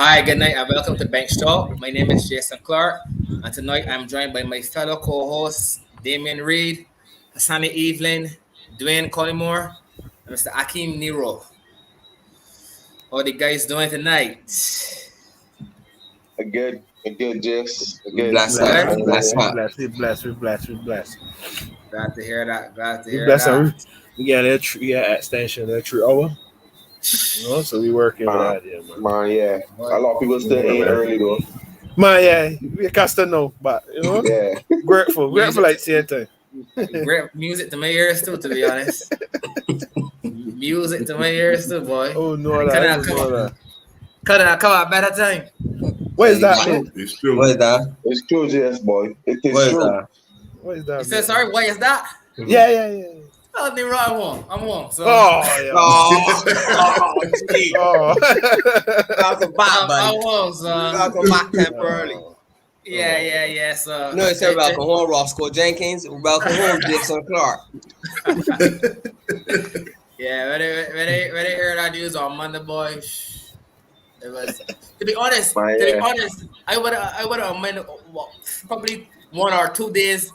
Hi, good night, and welcome to Bench Talk. My name is Jason Clark, and tonight I'm joined by my fellow co-hosts Damien Reed, Hassani Evelyn, Dwayne Collymore, and Mr. Akeem Nero. How are the guys doing tonight? A good, Jess. A We good. bless Good. up. We bless We up. bless, we bless, we bless, we bless. Glad to hear that. Glad to We hear bless that. them. We got that we got extension that 3 hour. So we working with that, yeah, man. Man, yeah. A lot of people still ain't early though. Man, yeah, we can still know, but Yeah. grateful like same time. Great music to my ears too, to be honest. Music to my ears too, boy. Oh no, that. Come on, better time. What is that, man? It's true. What is that? It's true, Jess, boy. It is What is true. that? What is You that? said sorry. What is that? Yeah. Oh, they right. I'm home. So Oh, yeah. Oh. Welcome back, I'm buddy. home. So Welcome back temporarily. yeah. So No, it said welcome home, Roscoe Jenkins. Welcome home, Jason Clark. Yeah, when they heard that news on Monday, boy, it was. To be honest, I would have probably 1 or 2 days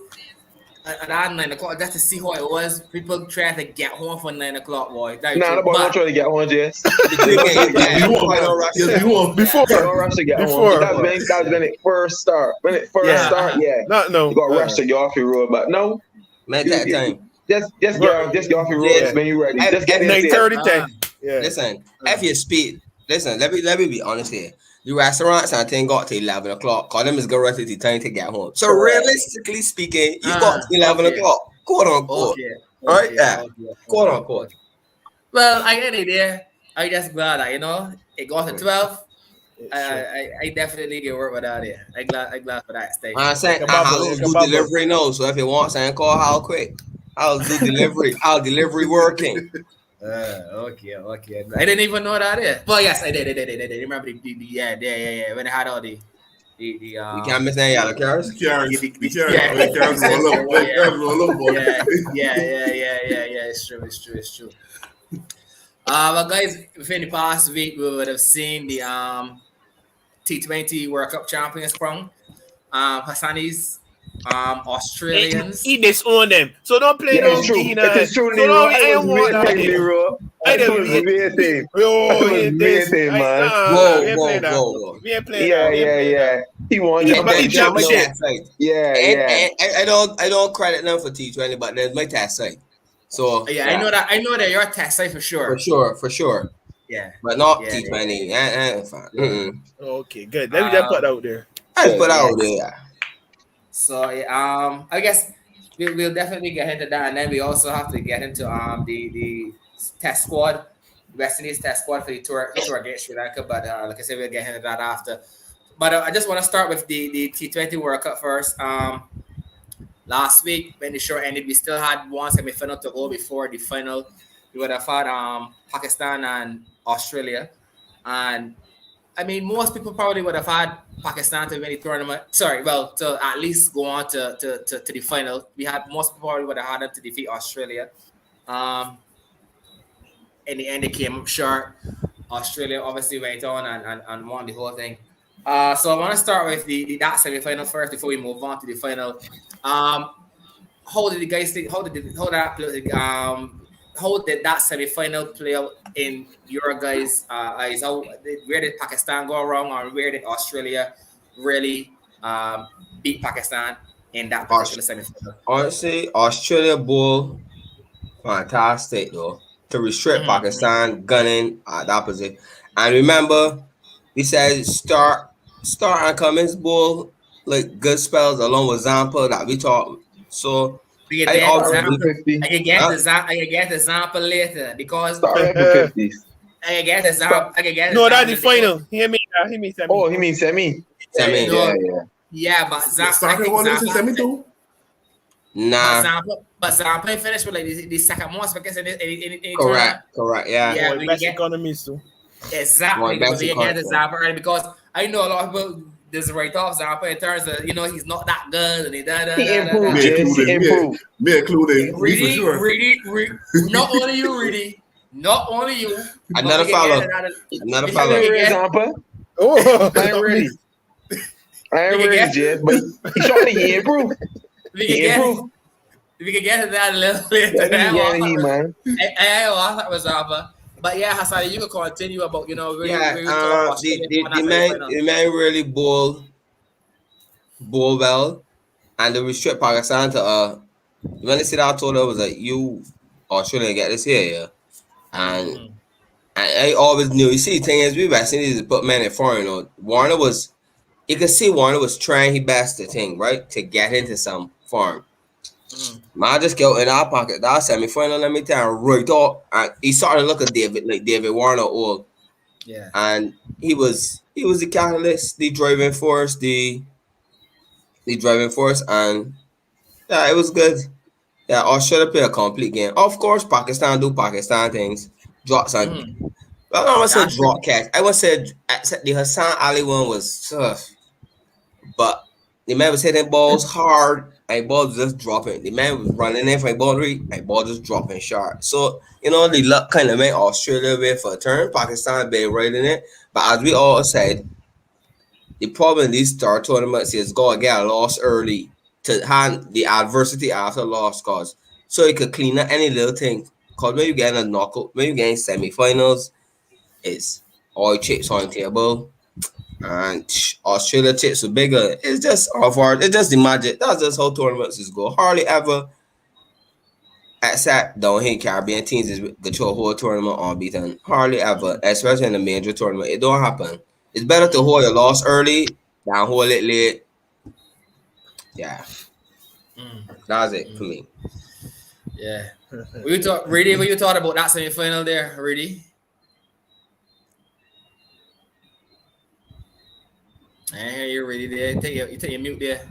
around 9 o'clock just to see how it was. People trying to get home for 9 o'clock, boy. Nah, the boy don't try to get home, Jess. You want Before. Don't rush to get home. That's when it first start. When it first start, yeah. No. You got to rush to get off your road, but no. Man, that time. Just get off your road when you ready. Just get in there. 9:30 10. Yeah. Listen, if you speed, listen, let me be honest here. The restaurants and thing got to 11 o'clock. Call them is guaranteed the time to get home. So realistically speaking, you got to 11 o'clock. Quote unquote. Right? Yeah. Quote unquote. Well, I get it there. I just glad that, it got to 12. I definitely get work without it. I glad for that stage. I'm saying I'll do delivery now. So if you want something, call Hal quick. I'll do delivery. I'll delivery working. Okay. I didn't even know that is. Well, yes, I did. Remember the when I had all the You can't miss any yellow cars. the carrots roll up, boy. Yeah. It's true. Well, guys, within the past week, we would have seen the T20 World Cup champions crown. Hassani's Australians. He disown them. So don't play Yeah, it's true. It is true, Nero. I was waiting, Nero. I was waiting. Man. Whoa. We ain't playing. Yeah. He won. Yeah, but he jumped shit. Yeah. I don't credit them for T20, but there's my test site. So Yeah, I know that you're a test site for sure. For sure. Yeah. But not T20. Fine. Okay, good. Let me just put out there. I put out there. So I guess we'll definitely get into that, and then we also have to get into the test squad, West Indies test squad for the tour against Sri Lanka. But like I said, we'll get into that after. But I just want to start with the T20 World Cup first. Last week when the show ended, we still had one semi-final to go before the final. We would have had Pakistan and Australia, and I mean, most people probably would have had Pakistan to win the tournament. To at least go on to the final. Most people probably would have had them to defeat Australia. In the end, they came up short. Australia obviously went on and won the whole thing. So I want to start with that semi-final first before we move on to the final. How did the guys think? How did that semi-final play out in your guys' eyes? Where did Pakistan go wrong, or where did Australia really beat Pakistan in that particular semi-final? Honestly, Australia bull, fantastic though. To restrict Pakistan gunning at the opposite. And remember, we said start and Cummins bull, like good spells along with Zampa that we talked. So I can get the example later because I can get the example. No, that's the final. He mean semi. Oh, he means semi. Yeah, but Starting one is semi too. Nah. But Zampa finished with like the second most because in Correct. Yeah. We best get economies too. Exactly. Because we get the Zampa early because I know a lot of people just write off Zampa in terms of he's not that good and he improved. Me included. Reedy, not only you, Reedy. Not only you. Another follow. Zampa. Oh, I ain't ready. I ain't ready, Jess, but he shot he improved. He improved. We can get to that a little later. Yeah, man. I was but yeah, Hassan, you can continue about the man really bowl well, and they restrict Pakistan to when they see that total was like you Australia get this here, yeah, and I always knew. You see, the thing is, we West Indies put men in foreign. You know, Warner was. You could see Warner was trying his best to thing right to get into some form. Man, just go in our pocket. That semi-final, let me tell you, right off, and he started to look at David Warner old. Yeah, and he was the catalyst, the driving force, and yeah, it was good. Yeah, Australia play a complete game. Of course, Pakistan do Pakistan things. Drops and well, I would say drop catch. I would say the Hassan Ali one was tough, but the man was hitting balls hard. And ball just dropping. The man was running in for a boundary. And ball just dropping short. So the luck kind of made Australia wait for a turn. Pakistan been right in it, but as we all said, the problem in these star tournaments is go and get a loss early to hand the adversity after loss cause so you could clean up any little thing. Cause when you get in a knockout, when you get in semi-finals, it's all chips on the table. And Australia chips are bigger. It's just hard. It's just the magic. That's just how tournaments is go. Hardly ever except down here Caribbean teams is control whole tournament unbeaten. Hardly ever, especially in a major tournament. It don't happen. It's better to hold your loss early than hold it late. Yeah. That's it for me. Yeah. What you thought about that semi-final there, Rudy? Hey, you're ready there. You take your mute there.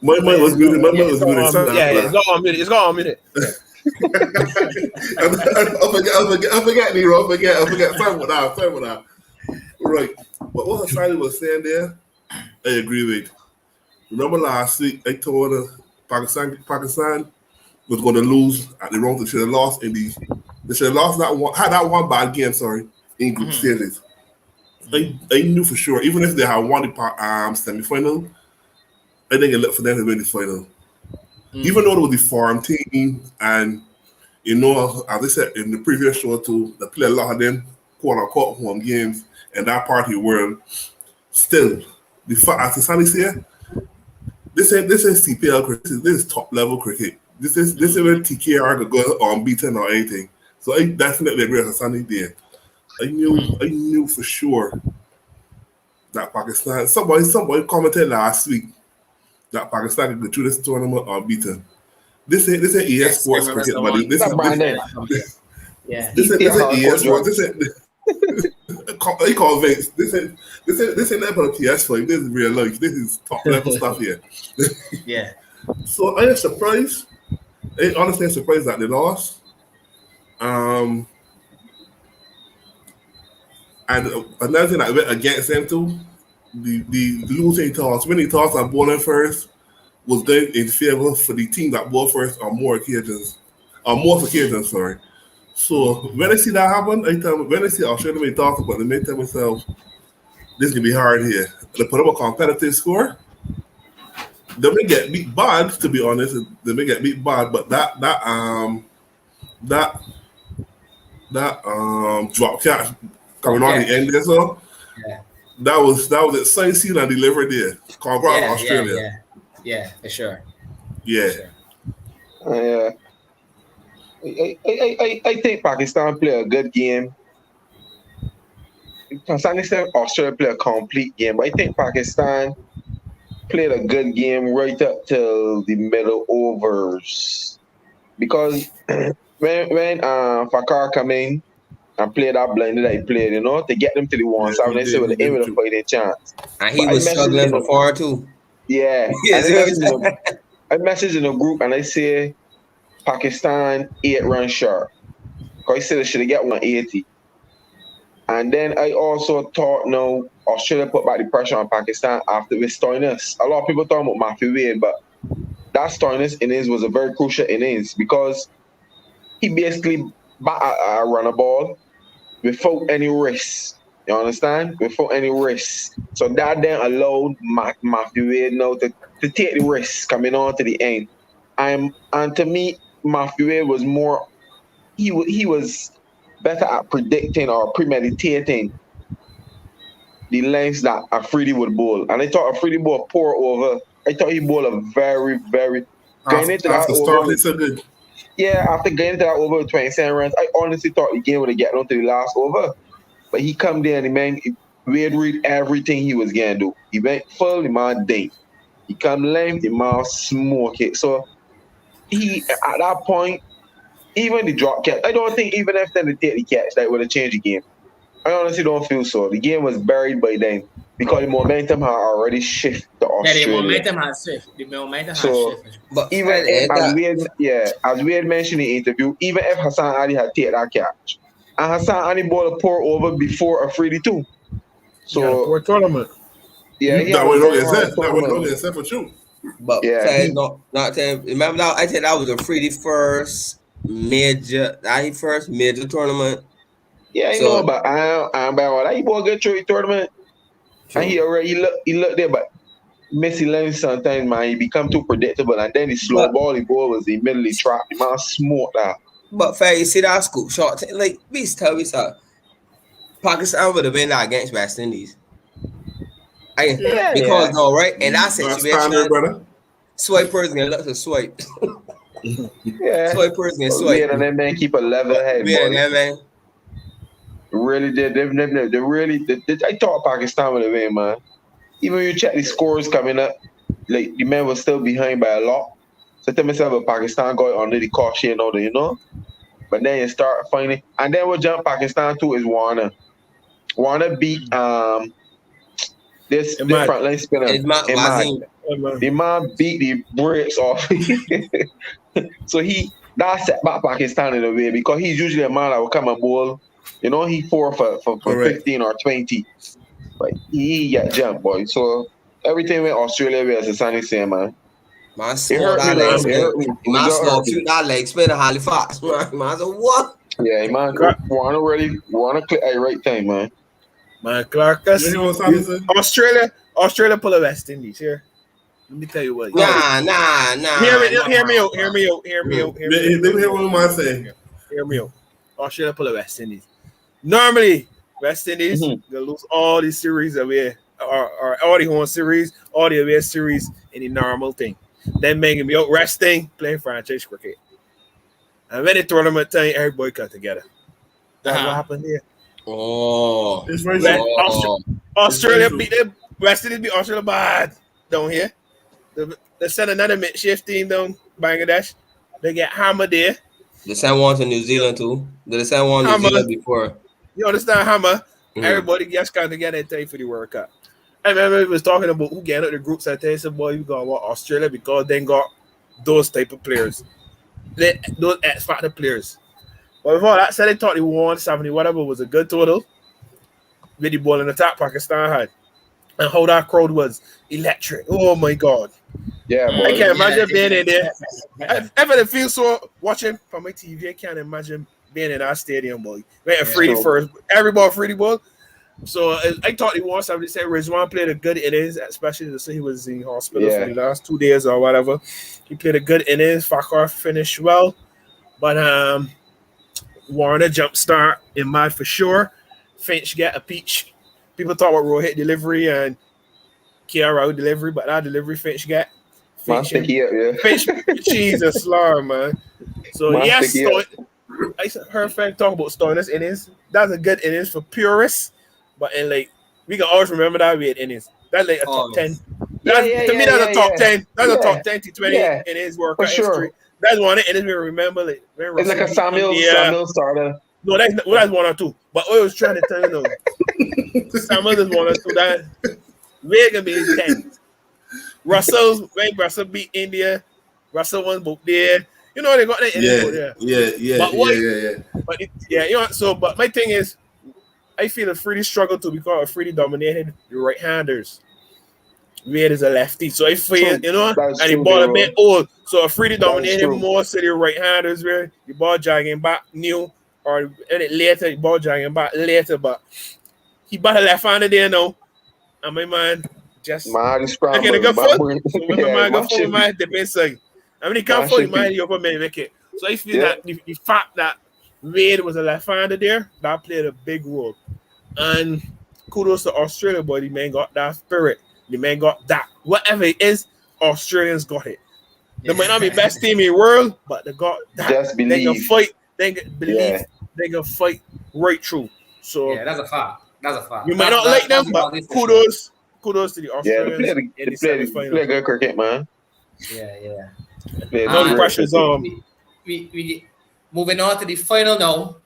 My mind was muted. Yeah, it's gone on minute. It's gone on minute. I forget, Nero. I forget. Sorry about that. Right. But what Hassan was saying there, I agree with. Remember last week, I told Pakistan was going to lose at the wrong. They should have lost in the. They should have lost that one bad game. Sorry, in group stages. I knew for sure, even if they had won the semi-final, I think it looked for them to win the final. Even though it was the farm team, and as I said in the previous show too, they play a lot of them quote-unquote home games in that part of the world. Still, the fact, as Sunny said, this ain't CPL cricket. This is top level cricket. This is when TKR could go unbeaten or anything. So I definitely agree with Sunny there. I knew for sure that Pakistan. Somebody commented last week that Pakistan could go through this tournament unbeaten. This ain't ES Sports cricket, buddy. This is ES Sports. I convinced. This ain't that for PS for this is real life. This is top level stuff here. Yeah. So I am surprised. I honestly am surprised that they lost. And another thing that went against them too, the losing toss, winning toss and bowling first was going in favor for the team that bowled first on most occasions. Sorry. So when I see that happen, when I see Australia make toss, but they tell myself, this gonna be hard here. They put up a competitive score. They may get beat bad, to be honest. They may get beat bad, but that drop catch coming on the end there, so that was it. Signed, sealed, and delivered there. Congrats, Australia. Yeah, for sure. Yeah. I think Pakistan play a good game. Sunny said Australia play a complete game, but I think Pakistan played a good game right up till the middle overs. Because when Fakar come in and play that blender that he played, to get them to the 1-7, they said with the aim of a fighting chance. And he was struggling before too. Yeah. I messaged in the group and I say Pakistan 8 runs short. Because I said they should have get 180. And then I also thought, Australia put back the pressure on Pakistan after with Stoinis. A lot of people talking about Matthew Wade, but that Stoinis innings was a very crucial innings because he basically bat a runner ball without any risk. You understand? Without any risk. So that then allowed Matthew Wade now to take the risk coming on to the end. And to me, Matthew Wade was more he was better at predicting or premeditating the lengths that Afridi would bowl. And I thought Afridi bowled pour over. I thought he bowled a very, very going into that after over. starting so good. Yeah, after getting into that over with 27 runs, I honestly thought the game would have gotten on to the last over. But he come there and the man Wade read everything he was gonna do. He went full, the man dink. He come length, the man smoke it. So he at that point, even the drop catch, I don't think even if they take the catch, that would have changed the game. I honestly don't feel so. The game was buried by then because the momentum had already shifted to Australia. Yeah, the momentum has shifted. The momentum has shifted. But Even as we had mentioned in the interview, even if Hassan Ali had taken that catch, and Hassan Ali bowled a pour over before Afridi too. So for a tournament. Yeah, that would not get set for you. But yeah, not saying. Remember that I think that was Afridi first major tournament. Yeah, I know, but I'm about that. He bought a good through the tournament, and he looked there, but Messi lens sometimes, man, he become too predictable, and then the slow ball was immediately trapped. The man smoked that. But fair, you see that scoop shot, like we tell me so. Pakistan would have been that against West Indies. Because no, right? In that situation, swipers gonna look to swipe. Swipers gonna swipe. Yeah, and then man keep a level head. Yeah, man. Really did. They really. I thought Pakistan would have been, man. Even when you check the scores coming up, like the men was still behind by a lot. So I tell myself, Pakistan got under the caution order, you know. But then you start finding, and then what jump Pakistan to is Warner. Warner beat this front line spinner. The man beat the brakes off. So that set back Pakistan in a way because he's usually a man that will come and bowl. You know, he pour for 15 or 20. But he got jumped, boy. So everything went Australia way, as the Sunny saying, man. Man, slow that leg spin. Man, slow shoot that leg spin at Halifax. Man, so what? Yeah, man. Wanna click at the right time, man. Man, Clark, Australia pull a West Indies here. Let me tell you what. Nah. Hear me out. Let me hear what I'm saying. Hear me out. Australia pull a West Indies. Normally, West Indies they lose all these series away, or all the home series, all the away series in the normal thing. Then making me out resting, playing franchise cricket. And when the tournament time, everybody got together. That's what happened here. Oh, it's very Australia beat them. West Indies beat Australia bad down here. They sent another makeshift team down Bangladesh. They get hammered there. They sent one to New Zealand too. They sent one to New Zealand before. You understand, Hammer? Everybody gets kind of together and time for the World Cup. I remember he was talking about who getting out the groups. I tell you, said, boy, you got what Australia because they got those type of players, those X factor players. But before that said, they thought they won 70 whatever was a good total. With the ball in the top Pakistan had, and how that crowd was electric. Oh my God! Yeah, boy. I can't imagine being in there. I ever feel so watching from my TV. I can't imagine being in our stadium, boy. Went a free first, every ball free ball. So I thought he won something. They said Rizwan played a good innings, especially to say he was in hospital for the last 2 days or whatever. He played a good innings. Farquhar finished well, but Warner jump start in my for sure. Finch get a peach. People talk about Rohit delivery and Kiara delivery, but that delivery Finch get. Finch, Jesus Lord, man. So yes, I heard Frank talk about Stoinis innings. That's a good innings for purists, but in like we can always remember that we had innings. That's like a top 10. That's a top 10. That's a top 10 T20 innings World Cup history. That's one of the innings we remember. Like, it's like a Samuel starter. No, that's 1 or 2. But I was trying to tell you, Samuel is 1 or 2. That we're gonna be 10. Russell beat India. Russell won both there. You know they got that innings there. But my thing is, I feel Afridi struggled to because Afridi dominated the right-handers. Wade is a lefty, so I feel and the ball a bit old. So Afridi dominated more city right-handers where the ball jogging back new or later, the ball jogging back later, but he bought a left-hander there now. And my man just Man, scramble. again a good foot. So when my Yeah, man go man for should my man, the best side. I mean, he can't Man for should man, be. he open man make it. So I feel Yeah. that the fact that Wade was a left-hander there, that played a big role. And kudos to Australia, boy. The man got that spirit. The man got that. Whatever it is, Australians got it. They might not be best team in the world, but they got that. Just They can believe. fight. They can believe. Yeah. They can fight right through. So Yeah, that's a fact. That's a fact. you might not like them, but kudos to the Yeah, they Australians play, in they the play, semi-final. play good cricket, man. Yeah. They play Now the great pressure's cricket. on. We moving on to the final now.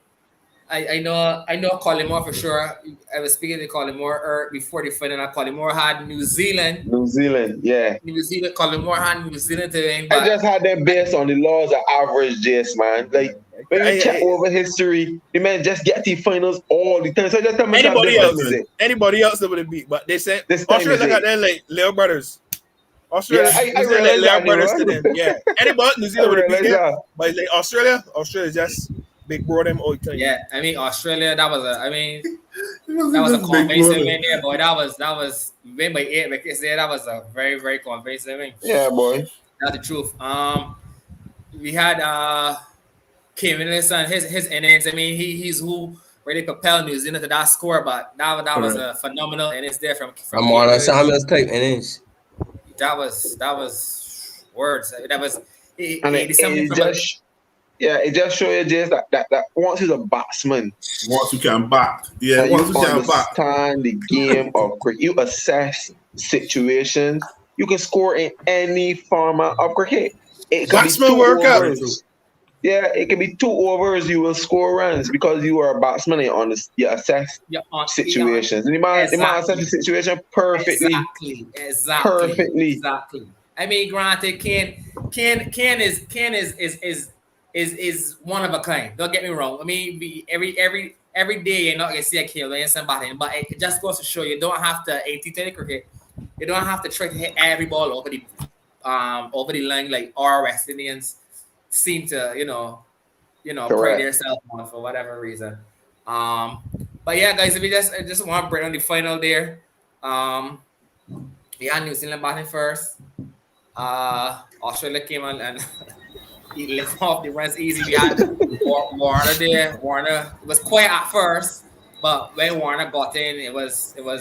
I know Collymore for sure. I was speaking to Collymore before the final. And Collymore had New Zealand. New Zealand, yeah. Collymore had New Zealand to win, I but just had them based on the laws of average, just man. Like when you check over history, the man just get to finals all the time. So I just tell myself anybody else that would have beat, but they said This time Australia is got it. them like little brothers. Australia, Yeah, I New Zealand realize like that, little brothers to bro. them. Yeah, anybody New Zealand would have beat realize them, that. but like Australia just big bro them all the time. yeah, I mean Australia. That was a Big convincing brother. win there, boy. That was win by 8 wickets there. That was a very very convincing win. Yeah, boy. That's the truth. We had Kim Williamson, his innings. I mean, he's who really propelled New Zealand to that score, but that was a phenomenal innings there from Warner Samuels type innings. That was words. That was it just shows you just that once he's a batsman, Once you can bat. Yeah, and once you you can bat. understand the game of cricket, you assess situations, you can score in any format of cricket. It can Batsman be 2 workout. overs. Yeah, it can be 2 overs, you will score runs because you are a batsman and you assess situations. And the man assess the situation perfectly. Exactly. I mean, granted, Ken is one of a kind. Don't get me wrong. I mean, every day you're not gonna see a Ken Williamson batting, but it just goes to show you don't have to T20 cricket. You don't have to try to hit every ball over the line like our West Indians seem to, pride themselves on for whatever reason. But yeah, guys, if we just want to break on the final there. We had New Zealand batting first. Australia came on and he left off the runs easy. We had Warner there. Warner was quiet at first, but when Warner got in, it was a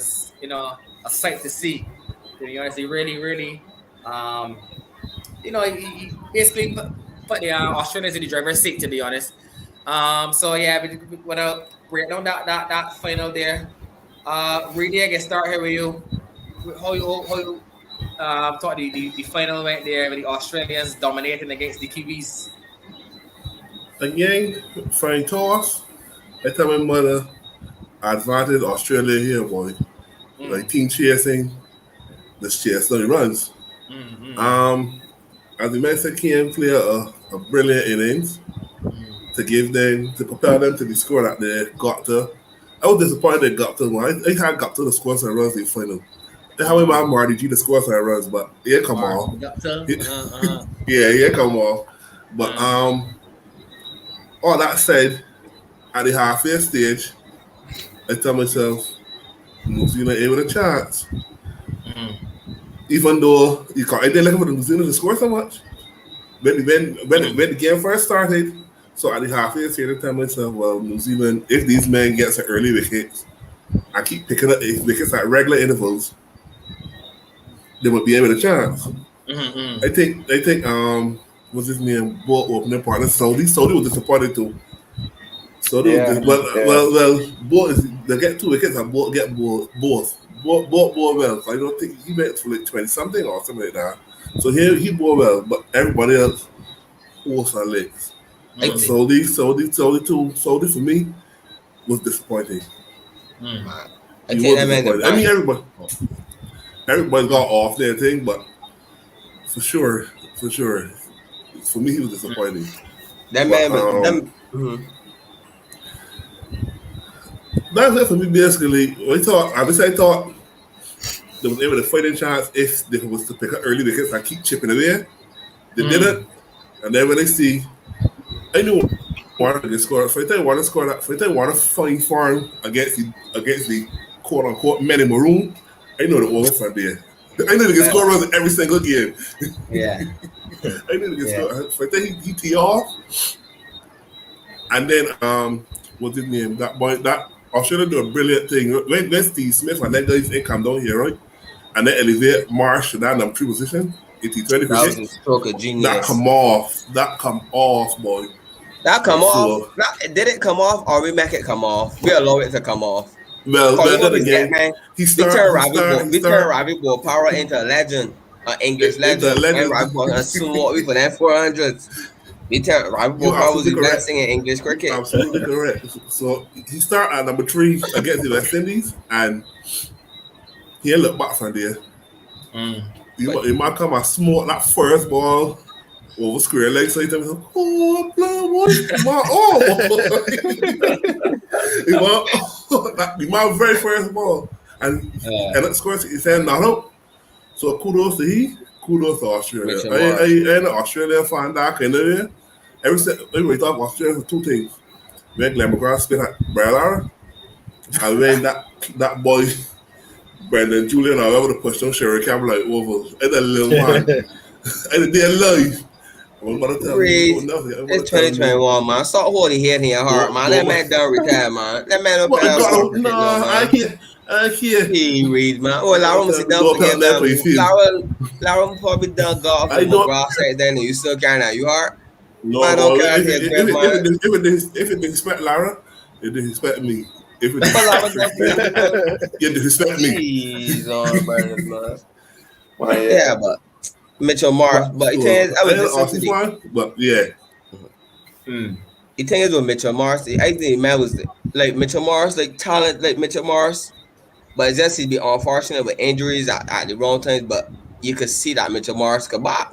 sight to see. To be honest, he really he basically put the Australians in the driver's seat, to be honest. So yeah, we want to break down that final there. Really, I can start here with you. How you thought the final went there with the Australians dominating against the Kiwis? Again, fine toss. I tell my mother, advantage Australia here, boy. Like team chasing, let's chase no runs. As the Mexican player a brilliant innings to propel them to the score that they got to. I was disappointed they got to one. I had got to the scores and runs in the final. They have my Marty G the scores and runs, but yeah, come on. Yeah, come on. But all that said, at the halfway stage, I tell myself, New Zealand ain't with a chance. Even though I didn't like for the New Zealand to score so much. When the game first started, so at the halfway stage, I tell myself, well, New Zealand, if these men get some early wickets, I keep picking up wickets at regular intervals, they would be able to chance. I think what's his name? Ball opening partner Saudi was disappointed too. Saudi was well, they get 2 wickets and both get both well. So I don't think he went for like 20 something or something like that. So he bowled well, but everybody else horse and legs. Saudi for me was disappointing. I mean everybody got off their thing, but for sure, for me he was disappointing. That's it for me basically. I thought they was able to fight a chance if they was to pick up early wickets and keep chipping away. They didn't, and then when they see, I knew Warner could score. If I tell you Warner scored that, if I tell you Warner fine form against the quote unquote men in maroon. I know the oldest from there. I know they get score runs every single game. Yeah. I know they get score. So I think he tee off. And then what's his name? That boy that Australia do a brilliant thing. When Steve Smith and that guys come down here, right? And then elevate Marsh to that number 3 position in T20 That was cricket. a stroke of genius. That come off, boy. That come So- off. Did it come off or we make it come off? We allow it to come off. Well, Cause then again, man, he we turn started Ravi Ball Power into a legend, an English Into a legend. legend. And Ravi Ball and soon what we for them 400s. We turn Ravi Ball You're Power was the absolutely best thing in English cricket. Absolutely correct. So he started at number 3 against the West Indies, and he ain't look back from there. He might come and smoke that first ball over square leg, so he tell me, oh, my very first ball. And that scores, he said, no. So kudos to he, kudos to Australia. I ain't an Australian fan that kind of way. Everybody talk Australia for 2 things. When Glenn McGrath spit at Brian Lara, and when that boy, Brendan Julian, I ever push on Sherry Campbell like over. And that little man. And they're live. I'm about to tell you nothing. It's 2021, man. Stop holding head in your heart, man. That man done retire, man. That man don't play. I can't. He read, man. Oh, Lara must have done forget that. Lara probably done golf and McGrath said then you still carrying out your heart. No, man, don't care if it disrespect Lara, it disrespect me. If it disrespect me. Jeez, man. Well, yeah, but Mitchell Marsh, but it is I was but yeah. The thing is with Mitchell Marsh, I think man was like Mitchell Marsh, like talent like Mitchell Marsh, but it's just he'd be unfortunate with injuries at the wrong times. But you could see that Mitchell Marsh could bat.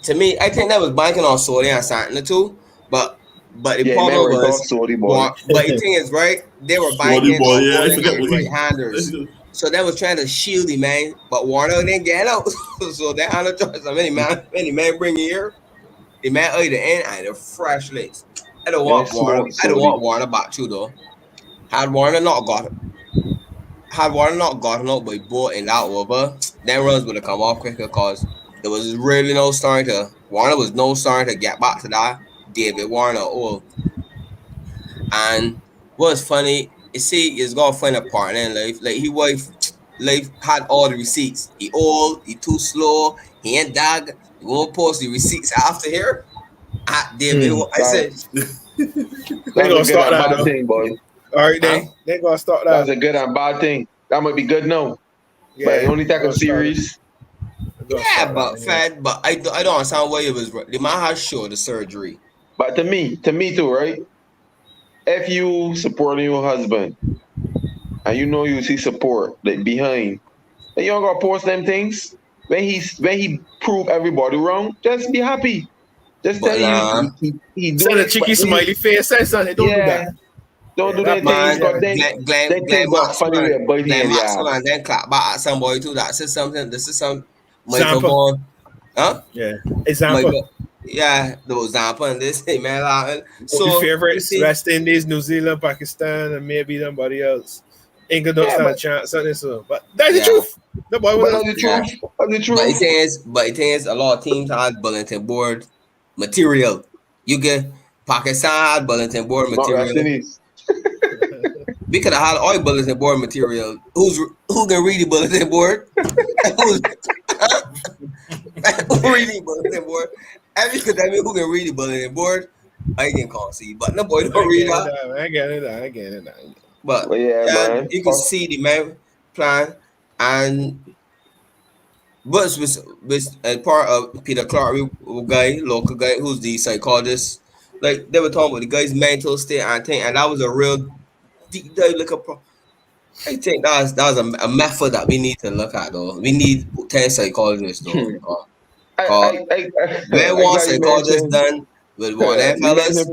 To me, I think that was banking on Sodi and Santana too. But the problem was, but the thing is, right? They were banking on right-handers. So that was trying to shield the man, but Warner didn't get out. So that had no choice. Many man bring here. The man either in either fresh legs. I don't want Warner back too though. Had Warner not got out by ball in that over, then runs would have come off quicker because there was really no starting to Warner was no starting to get back to that David Warner all. And what's funny, you see, he's got to find a partner in life. Like life had all the receipts. He old, he too slow, he ain't dag. You won't post the receipts after here. David, I said they're gonna start that thing, boy. All right, they're gonna start that. That's a good and bad thing. That might be good now. Yeah, but only take a series. Yeah, but Fed, but I don't understand why it was. The man has showed the surgery. But to me too, right? If you supporting your husband and you know you see support like behind, then you don't gotta post them things. When he prove everybody wrong, just be happy. Just tell you he send a cheeky smiley face. Say something. Don't do that. Don't do that thing. Glenn Max funny way of biting in the ass. And then clap back at somebody too. That says something. This is some Michael Bond. Huh? Yeah. Example. Yeah, the example in this man. So your favorites: West Indies, New Zealand, Pakistan, and maybe somebody else. England don't stand a chance on this one. But that's the truth. The boy was the truth. But it is a lot of teams had bulletin board material. You get Pakistan had bulletin board material. We could have had all bulletin board material. Who can read the bulletin board? Who reading bulletin board? If you could tell me who can read the bulletin board, I can call see. But no boy don't read that. I get it. But man, you can see the man plan and but with a part of Peter Clark local guy who's the psychologist. Like they were talking about the guy's mental state and thing, and that was a real deep dive look at. I think that was a method that we need to look at though. We need 10 psychologists though. When one psychologist done with one of fellas,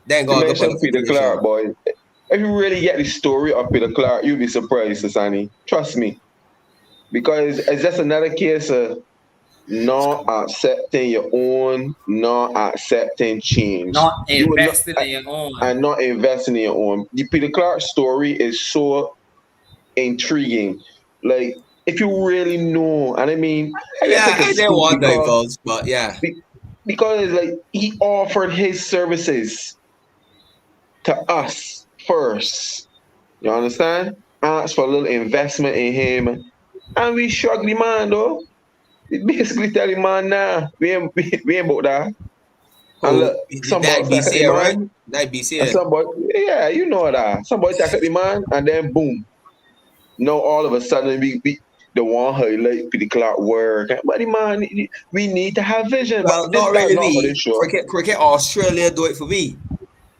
then go to Peter Clark, boy. If you really get the story of Peter Clark, you'll be surprised, Sasani. Trust me. Because it's just another case of not accepting your own, not accepting change. Not investing in your own. And not investing in your own. The Peter Clark story is so intriguing. Like if you really know, and I mean, I guess I Yeah, can I didn't speak want divulge, but yeah. because like he offered his services to us first. You understand? Asked for a little investment in him, and we shrugged the man though. We basically tell the man, nah, we ain't about that. And Who look, somebody that attack the BC, right? man, That and BC. somebody, yeah, you know that. Somebody attack the man, and then boom. No, all of a sudden we the one highlight for the clock work. But the man, we need to have vision. But Well, this not that's really not for we. this show. Cricket Australia do it for me.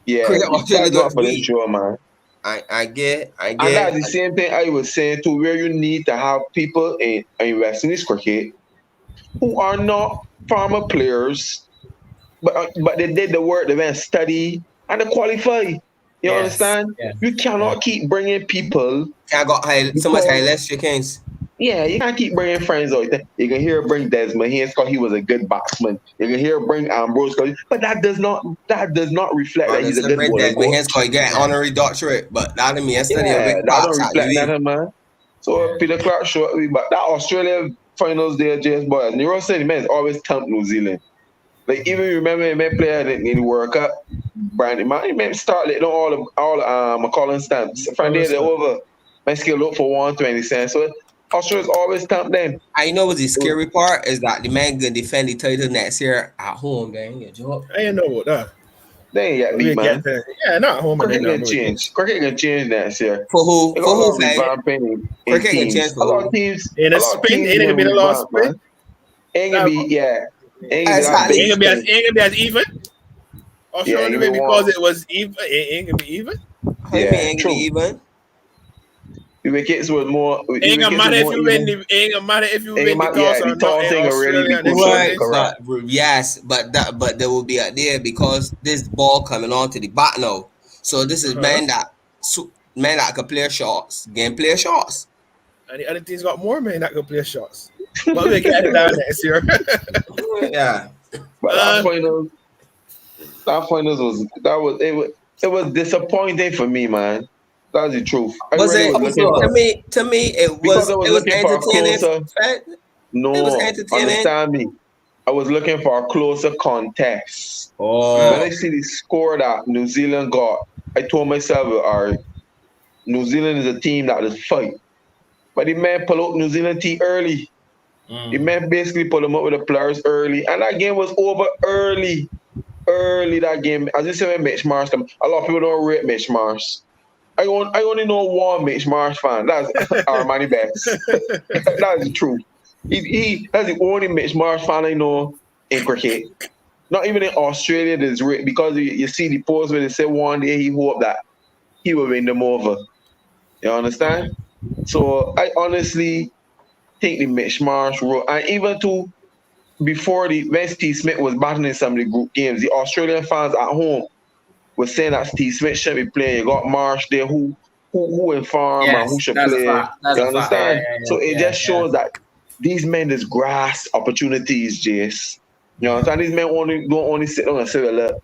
Yeah, Cricket Australia that's do it not for for this me. show, man. I And get. that's the same thing I was saying too, where you need to have people in West Indies cricket who are not former players, but they did the work, they went study and they qualify. You Yes. understand? Yeah. You Yeah. cannot keep bringing people I got so much because highlights chickens. yeah, you can't keep bringing friends out there. You can hear bring Desmond Haynes because he was a good batsman. You can hear bring Ambrose, but that does not reflect that Man, he's a it's a good break bowling that my hands coach. called get Yeah. honorary doctorate, but that didn't mean yesterday a Yeah, big that part don't at the reflect way. nothing, man. Yeah. So Peter Clark showed me, but that Australia finals there, JS boy, Nero said the man always thumped New Zealand. Like even remember the man player in the World Cup, Brandon man, he man start letting all McCollum stamps. From there they over. Man skill look for 120 cents. So Australia's always thumped them. I know what the scary part is that the man gonna defend the title next year at home, gang. You joke. I didn't know about that. They ain't yet beat, We get man. there. Yeah, not home and then Cricket not can moving change. games. Cricket can change next year. For who? They For got a who, lot of fam? revamping in Cricket can change teams. for A lot who? of teams, In a a lot of spin, teams ain't gonna getting be the last revamped, spin. man. Ain't gonna That, be yeah. Ain't gonna be that Exactly. big spin. ain't gonna be as even. Yeah, ain't Australia gonna be maybe because one. it was even. It ain't gonna be even. How you mean Yeah, ain't gonna be true. even? The wickets was more. The Ain't gonna wickets was matter if more you win. even. Ain't gonna matter if you Ain't win gonna the matter. Yeah, toss the or not tall in thing will really be Australia and this crucial. Right, showcase. Correct. but yes, but there will be a there because this ball coming onto the bat now. So this is Uh-huh. man that can play shots, game play shots. And the other teams got more men that can play shots. But we'll get into that next year. Yeah. But uh, that finals was disappointing for me, man. That's the truth. I Was really it was looking to for me? To me, because I was it was looking for a entertaining. closer. Fred. It was No, entertaining. understand me. I was looking for a closer contest. When I Oh, see the score that New Zealand got, I told myself, all right, New Zealand is a team that will fight. But the man pull out New Zealand team early. The Mm. man basically pull them up with the players early. And that game was over early. Early that game. As you said when Mitch Marsh come, a lot of people don't rate Mitch Marsh. I only know one Mitch Marsh fan. That's Armani Betts. That's the truth. He that's the only Mitch Marsh fan I know in cricket. Not even in Australia, there's because you see the post where they say one day he hope that he will win them over. You understand? So I honestly think the Mitch Marsh role, and even to before the when Steve Smith was battling in some of the group games, the Australian fans at home was saying that Steve Smith should be playing. You got Marsh there who inform and who Yes, should that's a play. fact. That's You a fact. Yeah, understand? yeah, So it yeah, just yeah, shows that these men just grasp opportunities, Jace. You understand? These men don't only sit down and say, well, look,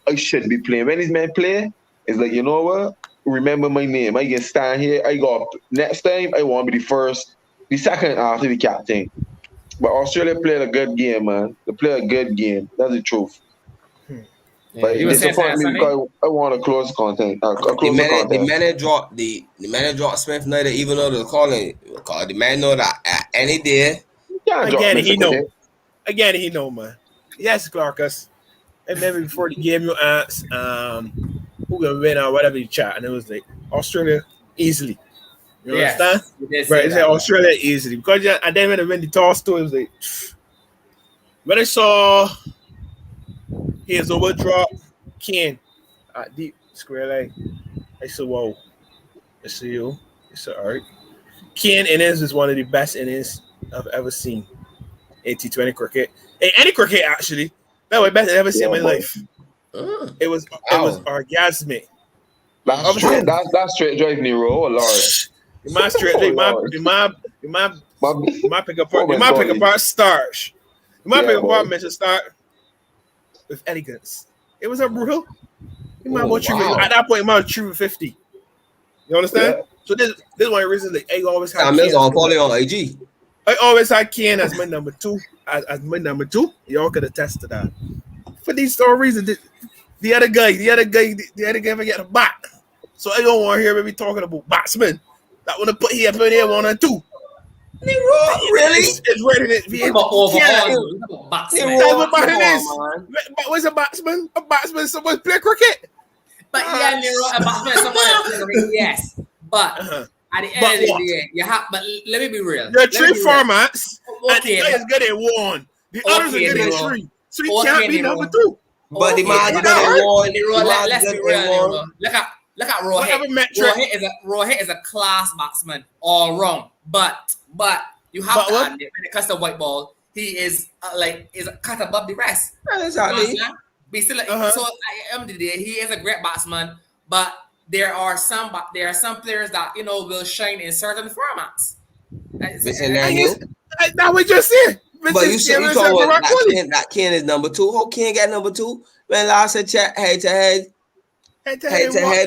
I should be playing. When these men play, it's like, you know what? Remember my name. I can stand here. I got next time I want to be the first, the second after the captain. But Australia played a good game, man. They played a good game. That's the truth. yeah. But You it were saying disappointed something, me Sunny? because I want a close content, a the closer man contest. dropped the man dropped Smith Snyder even though they're calling because the man know that at any day. You can't drop again, Mr. he know. Cricket. Again, he know, man. Yes, Clarkus. And maybe before the game, you asked who gonna win or whatever you chat, and it was like Australia easily. You understand? Yes, you did Right? say It's like that. Australia easily because and then when I win the toss too, it was like when I saw his overdrop Kane at deep square leg, I said, "Whoa, I see you." I said, "All right." Kane innings is one of the best innings I've ever seen in T20 cricket, in any cricket actually. That was the best I've ever seen in Yeah, my boy. life. It was Wow. orgasmic. That's Obviously, straight. That's straight drive Nero. Oh Lord. my straight, Oh like Lord. My, my pick oh apart, my my pick golly. apart stars. My Yeah, pick boy. apart mention start with elegance. It was a brutal. You might Oh want true wow. at that point. You might true 50. You Yeah. understand? So this is one of the reasons that I always had Sam Mills Kane. on follow on IG. I always had Kane as my number two. As my number two. Y'all could attest to that. For these sort of reasons, the other guy ever get a back. So I don't want to hear me talking about batsmen. That want to put here 1 and 2. Really? It's ready to be overall. Batsman. But what's a batsman? A batsman is someone play cricket. But yeah, Nero, a batsman is someone that play cricket, yes. But at the end of the day, you have. But let me be real. There are 3 formats, and the Okay, guy is good at 1. The others are good at 3. So he can't be number 2. But the man Okay, good at one. Nero, let's be real, Nero. Look at Whatever Rohit. metric. Rohit is a class batsman all wrong. But you have to admit when it comes to white ball, he is is a cut above the rest. Exactly. But still, so at the end of the day, he is a great batsman. But there are some players that will shine in certain formats. That was just it. But you told that Ken is number 2. How Ken get number 2? When last I checked head to head,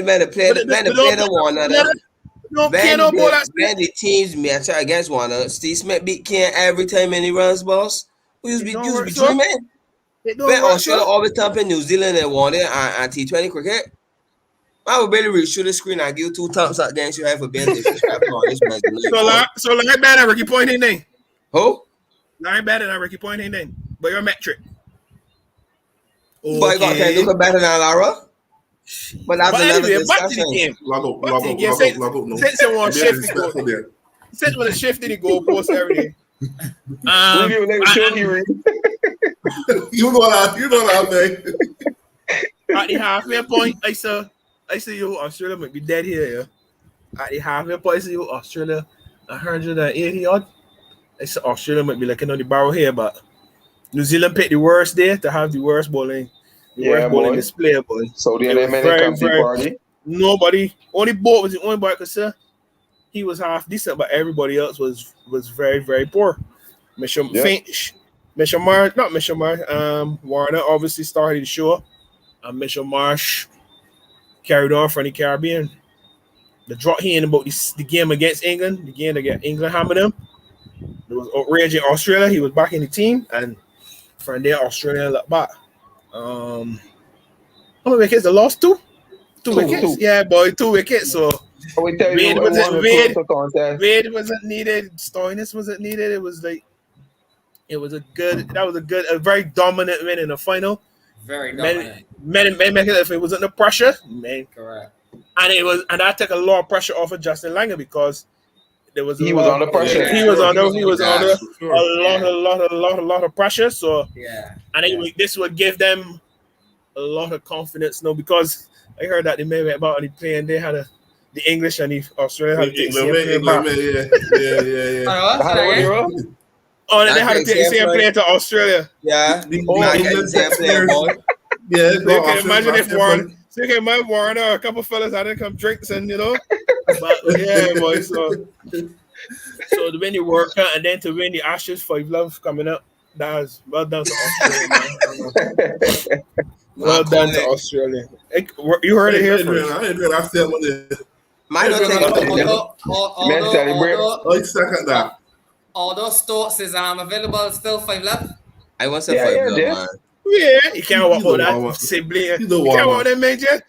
man, the player the one another. When the teams match against one another, Steve Smith beat Ken every time and he runs balls. We used to be dreaming. When Australia always thumping New Zealand and won it on T20 cricket. I would really reach through the screen and give you 2 thumbs up against you have for being disrespectful on this match. So like bad at Ricky Point name. Who? Not bad at Ricky Point name. But your metric. But you got to look better than Lara. But that's another discussion. Log out. Since someone shifted, since when the shifted the goalpost every day. You know that, man. At the halfway point, I see you Australia might be dead here. Yeah. At the halfway point, I see you Australia 180 odd. I said Australia might be looking on the barrel here, but New Zealand picked the worst day to have the worst bowling. Worst bowling display, boy. So the other man party. Nobody. Only boy was the only boy I could say he was half decent, but everybody else was very, very poor. Mitchell Marsh, Warner obviously started the show. And Mitchell Marsh carried on from the Caribbean. The drop here about the game against England, the game against England hammered him. There was outrage in Australia. He was back in the team, and from there, Australia looked back. How many wickets? They lost 2? 2 wickets? 2. Yeah, boy, 2 wickets. So Wade wasn't needed. Stoinis wasn't needed. It was a very dominant win in the final. Very dominant. If it wasn't the pressure, man. Correct. And that took a lot of pressure off of Justin Langer because there was he was under pressure. He was under a lot of pressure. So this would give them a lot of confidence now because I heard that they may be about the playing. They had the English and the Australian had to take they had to take the same player to Australia. Yeah. Imagine if Warren. So you can imagine Warren or a couple of fellas had to come drinks and but yeah, boy. So to win the World Cup and then to win the Ashes 5 love coming up, that was well done to Australia. Well done to Australia. You heard it here first. I still want to. Although Stokes is available, still 5 left. I want some 5 love, man. Yeah, you can't walk with that sibling. You can't walk that man, Jeff.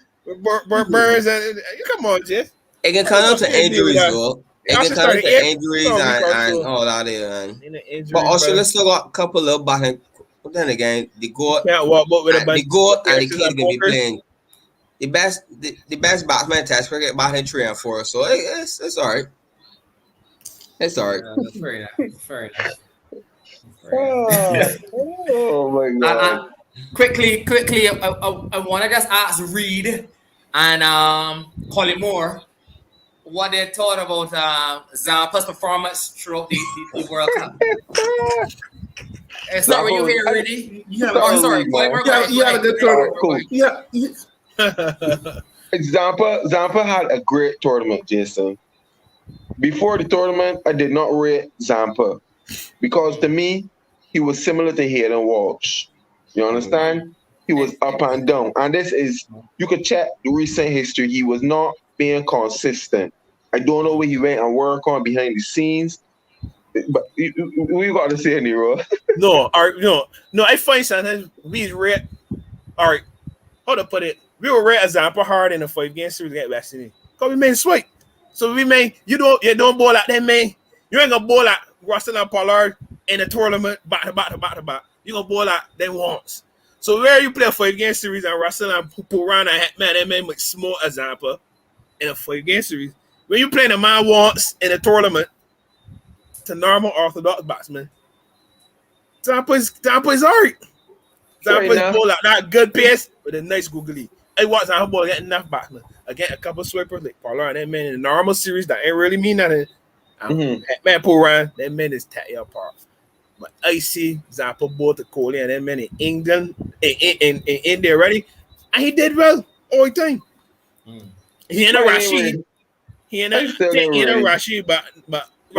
Burns and come on, Jeff. It can come up to injuries, though. It can come up to injuries and all that there, man. But Australia still got a couple of batting. But then again, the goat and the kid can be playing. The best batsman test cricket batting 3 and 4, so it's all right. It's all right. That's very nice. Very nice. Oh my god! Quickly, I want to just ask Reed and Colin Moore what they thought about Zampa's performance throughout the World Cup. Start with you here, Reedy. Sorry, Colin Moore. You had a good tournament. Zampa had a great tournament, Jason. Before the tournament, I did not rate Zampa because to me, he was similar to Hayden Walsh. You understand? He was up and down. And this is, you could check the recent history. He was not being consistent. I don't know where he went and work on behind the scenes. But we got to say, Nero. No, no. I find sometimes we rare. All right, how to put it? We were rare example hard in a 5-game series against West Indies. Cause we made sweat. So we made you don't bowl like that, man. You ain't gonna bowl like Russell and Pollard in a tournament back to back. You gonna bowl like them once. So where you play a 5-game series and Russell and Puran and Hetman, that man make small example in a 5-game series. When you play the man once in a tournament to normal orthodox batsman, Tampa's alright. Tampa's bowl like that good pace with a nice googly. I watch that ball get enough batsmen. I get a couple swipers like Pollard and that man in the normal series that ain't really mean nothing. Man Puran, that man is tear apart. But I see Zappa bought the Kohli and that man in England, in India already, and he did well all the time. He ain't a Rashid. He ain't a Rashid, but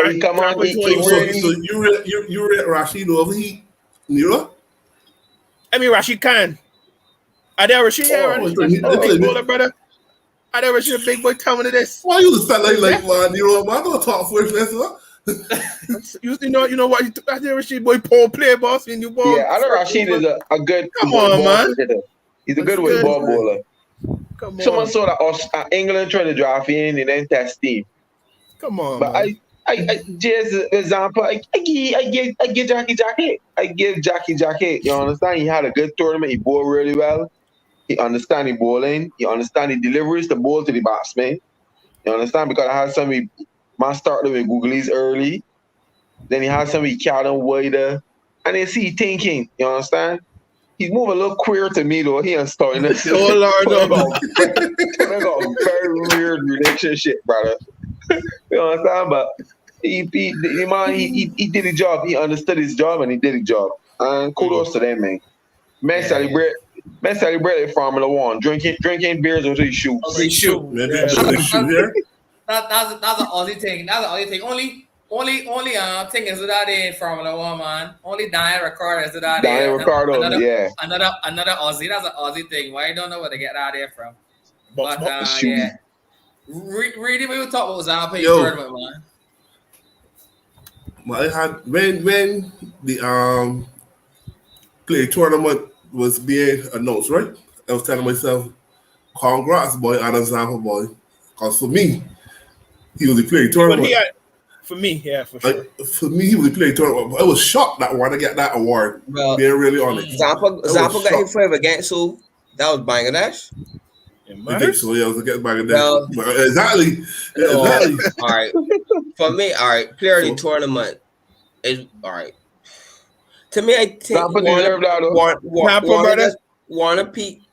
he come on. So you read Rashid over he, Nero? I mean Rashid Khan. Are there Rashid? Big bowler, brother. Are there Rashid, big boy coming to this? Why you just felt like man, Nero? Man, don't talk for it, you know what? I think Rashid boy Paul play boss in you ball. Yeah, I know Rashid is a good. Come on, man. He's a good with ball bowler. Come on. Someone saw that England trying to draft in and then test team. Come on, but man. I just example, I give Jackie Jacket. I give Jackie Jacket. You understand? He had a good tournament. He bowled really well. He understand the bowling. He understand the deliveries to bowl to the batsman. You understand? Because I had some man started with googlies early. Then he had some he carried them wider. And then see he thinking. You understand? He's moving a little queer to me though. He ain't starting this. Oh Lord, no. They got a very weird relationship, brother. You understand? But he did his job. He understood his job and he did his job. And kudos to them, man. Man celebrate Formula One. Drinking beers until he shoots. They shoot. That's an Aussie thing. That's an Aussie thing. Only thing is that in Formula One, man. Only Daniel Ricciardo is that there. Daniel Ricciardo, yeah. Another Aussie. That's an Aussie thing. Why I don't know where to get that there from. But yeah. Really, we were talking about Zappa tournament, man. Well, I had when the play tournament was being announced, right? I was telling myself, congrats, boy, Adam Zappa, boy. Because for me, he was the play tournament. For me, yeah, for sure. For me, he was the play tournament. I was shocked that one to get that award. Well, being really honest. Zappa got him for against who? That was Bangladesh. I think so. Yeah, I was against Bangladesh. Well, exactly. All right. For me, all right. Player of the tournament is all right. To me, I think Warner Pete.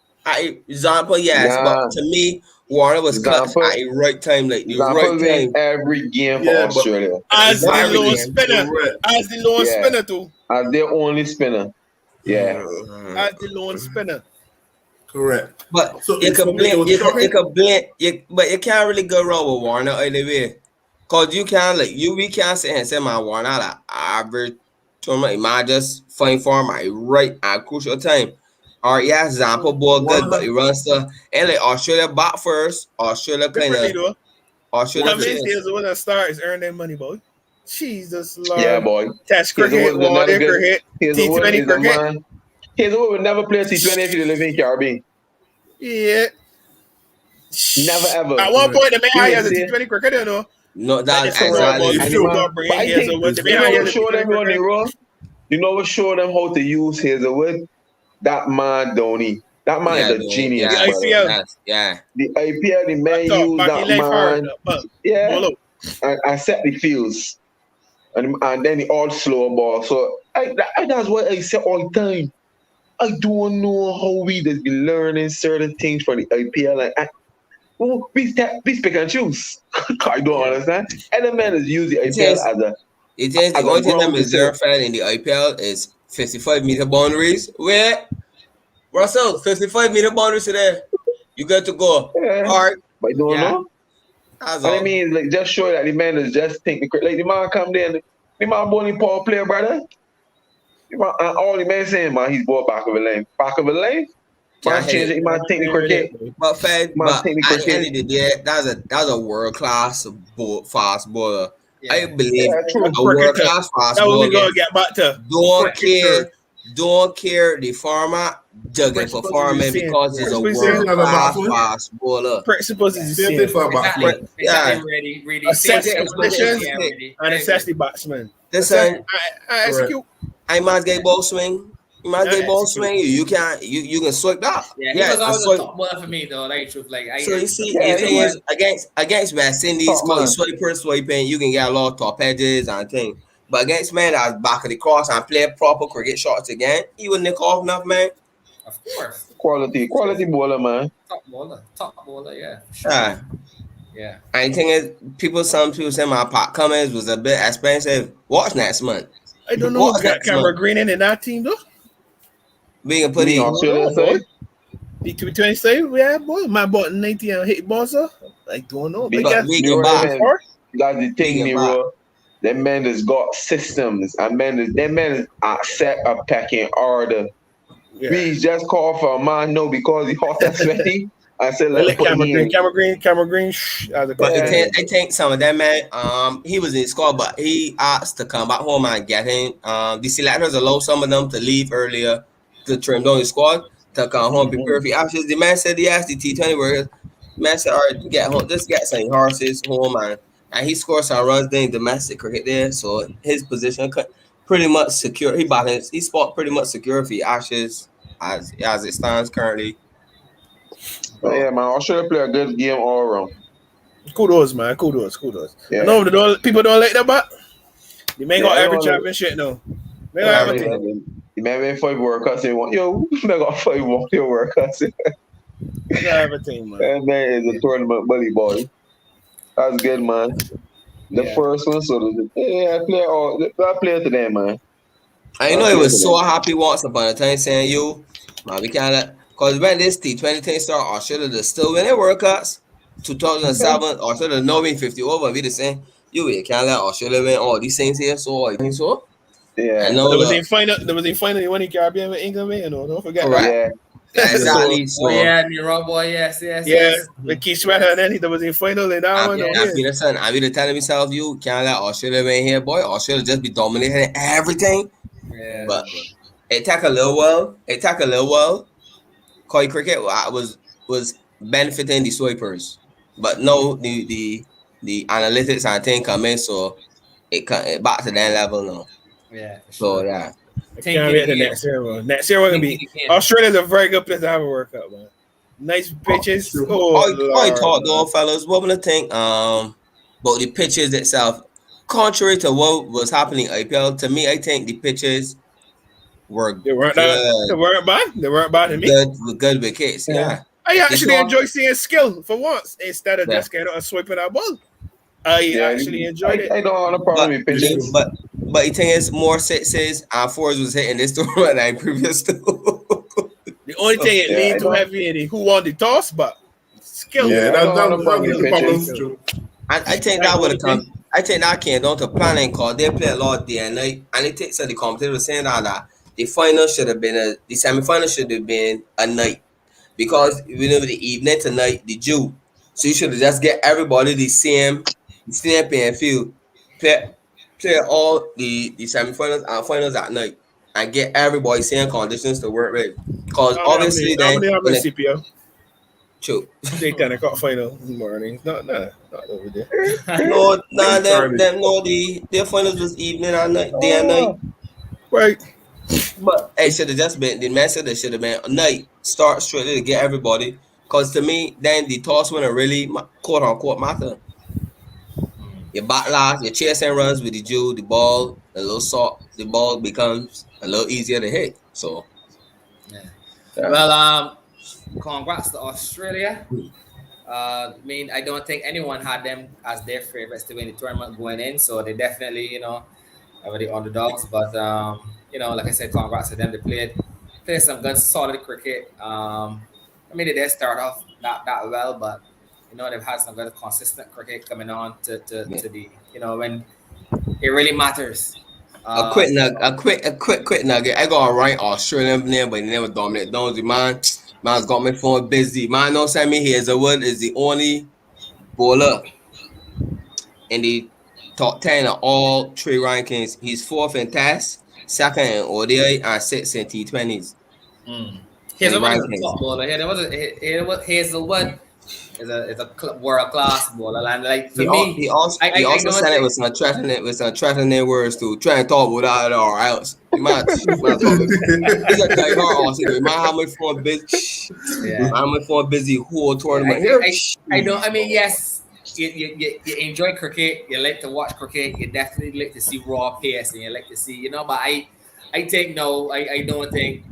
Example, yes, but to me, Warner was clutch at the right time, like the right time. Every game for Australia. As the lone spinner too. As their only spinner. Yeah. As the lone spinner. Correct. But so you can blame, but you can't really go wrong with Warner either way. Cause you can't we can't sit here and say my Warner like average tournament, might just fine form at right at crucial time. Or yeah, Zampa ball good, but he runs stuff. And like Australia back first. Australia kind of. Australia. How many days when I start is earn their money, boy? Jesus Lord. Yeah, boy. Test cricket, one-day cricket, T20 cricket. Hazelwood would never play T20 if you live in Caribbean. Yeah. Never ever. At one point, the man has a T20 cricket, you know. No, that's exactly. You know what showed them how to use Hazelwood? That man, Donny. That man is a genius. The IPL. The IPL, the man used that man. Yeah. And set the fields. And then the all slow ball. So that's what I say all the time. I don't know how we just be learning certain things from the IPL. We pick and choose. I don't understand. And the man is using the IPL as a. It is the only thing that is verified in the IPL is 55-meter boundaries. Where Russell, 55-meter boundaries today. You got to go hard. But I don't know. I mean, like, just show that the man is just thinking. Like the man come there, the man bowling power player, brother. And all the man saying, man, he's ball back of a lane. Back of a lane? Man, change it. Man, take the cricket. But Fed, Man, but take the at the end cricket. of the day, that's a world class fast bowler. Yeah. I believe Yeah, true. a world class fast That was bowler we gonna get back to. don't care the format, jugging Principles is performing the same. because he's a Principles is world the same. class fast bowler. Principles is the Same thing same. for a Exactly. batsman. Yeah. Ready. Assess But conditions Yeah, ready. and assess the batsman. Listen, I execute. I must get ball swing. You must get ball execute. swing. You can't. You can swipe that. Yeah, he was always a top bowler for me though. Like truth, like So you see, Yeah, the thing he is against West Indies, Top cause man. swiping, you can get a lot of top edges and things. But against man that's back of the cross and play proper cricket shots again, he would nick off enough, man. of course, Quality bowler, man. top bowler, yeah, for sure. Yeah. And the thing is, some people say my pot Cummins was a bit expensive. Watch next month. I don't know Watch who got next Cameron month. Green in that team though. We can put Me it. Australia side. The T20 save, yeah, boy. My bought 90 and hit balls, sir. I don't know. Big- I guess we You can know buy. them men, that's the thing, Big Nero. Them men has got systems, and them men set a pecking order. yeah. We just call for a man, no, because he hot and sweaty. I said, Well, let's put him in. Cameron Green, shh, as a But Yeah. I think some of them man, he was in squad, but he asked to come back home and get him. The selectors allow some of them to leave earlier to trim down the squad to come home prepare for the Ashes. The man said he asked the T20 workers. The man said, "All right, get home. Just get some horses home and he scored some runs in domestic cricket there, so his position pretty much secure. He spot pretty much secure for the Ashes as it stands currently. But yeah, man, Australia play a good game all around. Kudos, man. Kudos. Yeah. No, people don't like that, but they may got Yeah, every I don't championship now. They got everything. You may 5 World Cups and want, yo, we got 5 World Cups. They got everything, man. That man is a tournament bully boy. That's good, man. The Yeah. first one, so I play today, man. I know he was so happy once upon a time saying, "You, man, we can't let." Because when this T20 thing started, Australia still winning World Cups. 2007, Australia no win 50 over. We the same. You can't let Australia win all these things here. So I think so. Yeah. I know There was a final. When the Caribbean with England, man. You know, don't forget Correct. that. Exactly. So, Oh yeah, Nero boy, yes. Yeah, with Keith Sweater, and then there was a final in that one. I'm Peterson. I be telling myself, you can't let Australia win here, boy. Australia just be dominating everything. Yeah. But it took a little while. Koi cricket was benefiting the swipers, but no, the analytics and thing come in, so it back to that level now. Yeah. For So sure. yeah, I can't wait to next year, man. Next year we're gonna be Australia's a very good place to have a World Cup, man. Nice pitches. I thought though, fellas, what would I think about the pitches itself? Contrary to what was happening in IPL, to me, I think the pitches were They weren't bad. They weren't bad to me. good wickets. Yeah. I actually enjoy seeing skill for once instead of just getting a swiping that ball. I actually enjoyed it. I don't want a problem with pitches. But the thing is, more sixes and fours was hitting this tournament than previous two. The only thing it leaned too heavy in who won the toss, but skill. Yeah, that's the pitches. problem. I think that would have come. I think that came down to planning because they play a lot day and night, and it takes the commentator was saying that the final should have been the semi-final should have been a night because you know the evening to night the Jew, so you should have just get everybody the same playing field, play all the semi-finals and finals at night, and get everybody same conditions to work with. Because obviously then CPO. True. They kind of got final morning. Not over there. Their finals was evening and night, day and night. Right. But it should have just been the message. That should have been night. Start straight to get everybody. Because to me, then the toss winner really quote unquote matter. Your backlash, your chasing runs with the Jew, the ball, a little salt, the ball becomes a little easier to hit. So, well, congrats to Australia. I mean, I don't think anyone had them as their favorites to win the tournament going in, so they definitely, are the underdogs. But like I said, congrats to them. They played some good, solid cricket. I mean, they did start off not that well, but they've had some good, consistent cricket coming on to the when it really matters. A quick nugget. I got a right Australian name, but he never dominated. Don't you mind? Man's got my phone busy. Man, don't send me Hazelwood is the only bowler in the top 10 of all three rankings. He's fourth in Test, second in ODI, and sixth in T20s in the Hazelwood is a rankings. top bowler. Hazelwood is a world class bowler. And like for me, He also don't said it think with some threatening words to try and talk about that or else. You might talk. He's a die hard also. You might have my phone busy. yeah. I have my phone busy whole Yeah, tournament here. I don't. I mean, yes, you enjoy cricket. You like to watch cricket. You definitely like to see raw pace, and you like to see, But I think no. I don't think.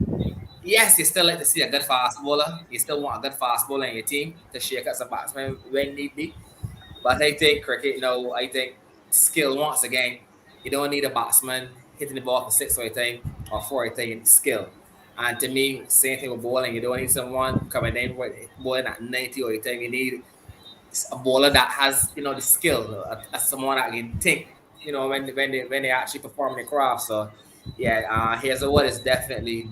Yes, you still like to see a good fast bowler. You still want a good fast bowler in your team to shake up some batsmen when need be. But I think cricket, I think skill once again. You don't need a batsman hitting the ball for six or anything or four or anything. Skill. And to me, same thing with bowling. You don't need someone coming in with bowling at 90 or anything. You need a bowler that has, the skill, someone that can think, when they actually perform their craft. So, yeah, Hazelwood is definitely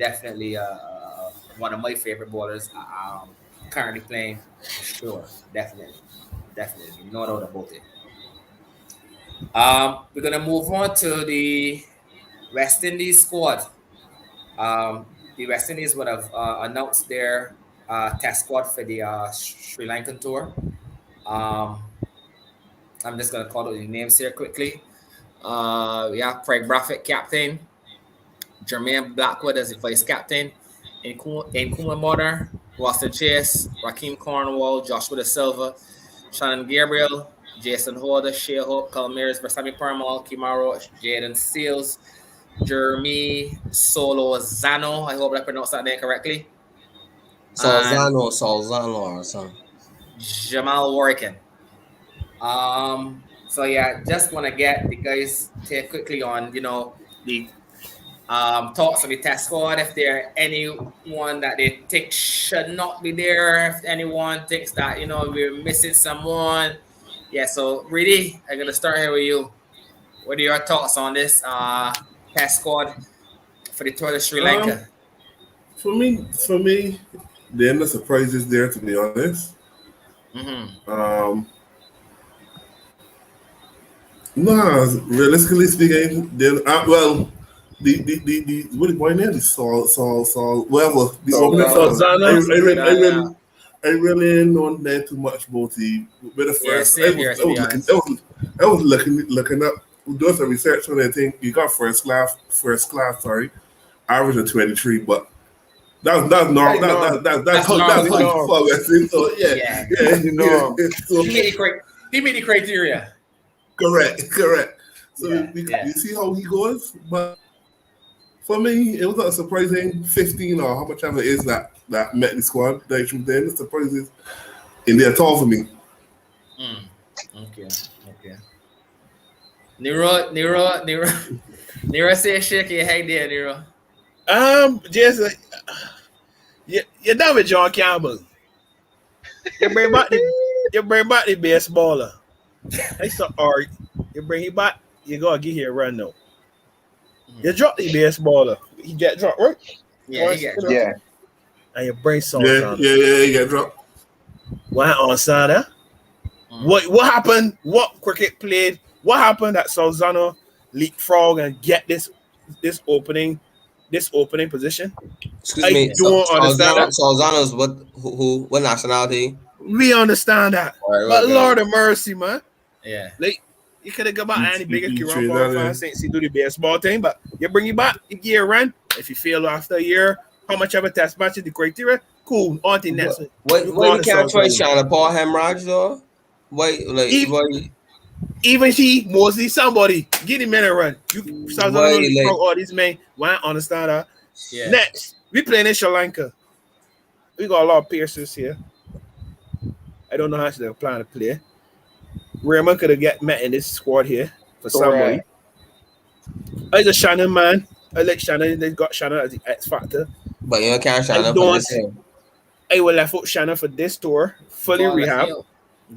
one of my favorite bowlers currently playing for sure. Definitely, no doubt about it. We're gonna move on to the West Indies squad. The West Indies would have announced their test squad for the Sri Lankan tour. Um, I'm just gonna call out the names here quickly. We have Craig Brathwaite, captain. Jermaine Blackwood as the vice captain. Nkrumah Motor, Boston Chase, Raheem Cornwall, Joshua Da Silva, Shannon Gabriel, Jason Holder, Shea Hope, Kalmiris, Versami Parmal, Kimaro, Jaden Seals, Jeremy Solozano. I hope I pronounced that name correctly. Solzano or something. Jamal Warrican. So yeah, just want to get the guys take quickly on, the thoughts on the test squad. If there anyone that they think should not be there, if anyone thinks that we're missing someone. Yeah, so really, I'm gonna start here with you. What are your thoughts on this test squad for the tour of Sri Lanka? For me, there are no surprises there, to be honest. Nah, realistically speaking, then the what the boy name is Saul whatever the opener. I really don't know too much about the first. I was looking up, doing some research on that thing. You got first class, sorry, average of 23, but that's normal. That's normal. So yeah. So he made the criteria. Correct. So you see how he goes, but for me, it was not a surprising 15 or how much ever it is that met the squad. That from then, the surprises in there at all for me. Okay. Nero say shake your head there, Nero. Jason, you're done with John Campbell. You bring back the best baller. They start art. You bring him back, you gotta get here run though. You drop the best baller. He get dropped, right? Yeah, he get dropped. Yeah. And you bring some. Yeah, he get dropped. Why on Sada? What happened? What cricket played? What happened that Salzano leapfrog and get this opening position? Excuse me. Don't understand that. Salzano's what nationality? We understand that. But Lord of mercy, man. Yeah. Like, you could have got back any bigger Kiran fans since he do the baseball thing, but you bring you back, you get a run. If you fail after a year, how much of a test match is the criteria? Cool. On to next one. What you can't try China Paul Hemorrhage though? Even he mostly somebody get him in a run. You start all these men. Why understand that? Yeah. Next, we playing in Sri Lanka. We got a lot of piercers here. I don't know how they're planning to play. Raymond could have met in this squad here for somebody. I a Shannon man. I like Shannon. They got Shannon as the X factor. But you can't Shannon for this thing. I will left out Shannon for this tour, fully rehab.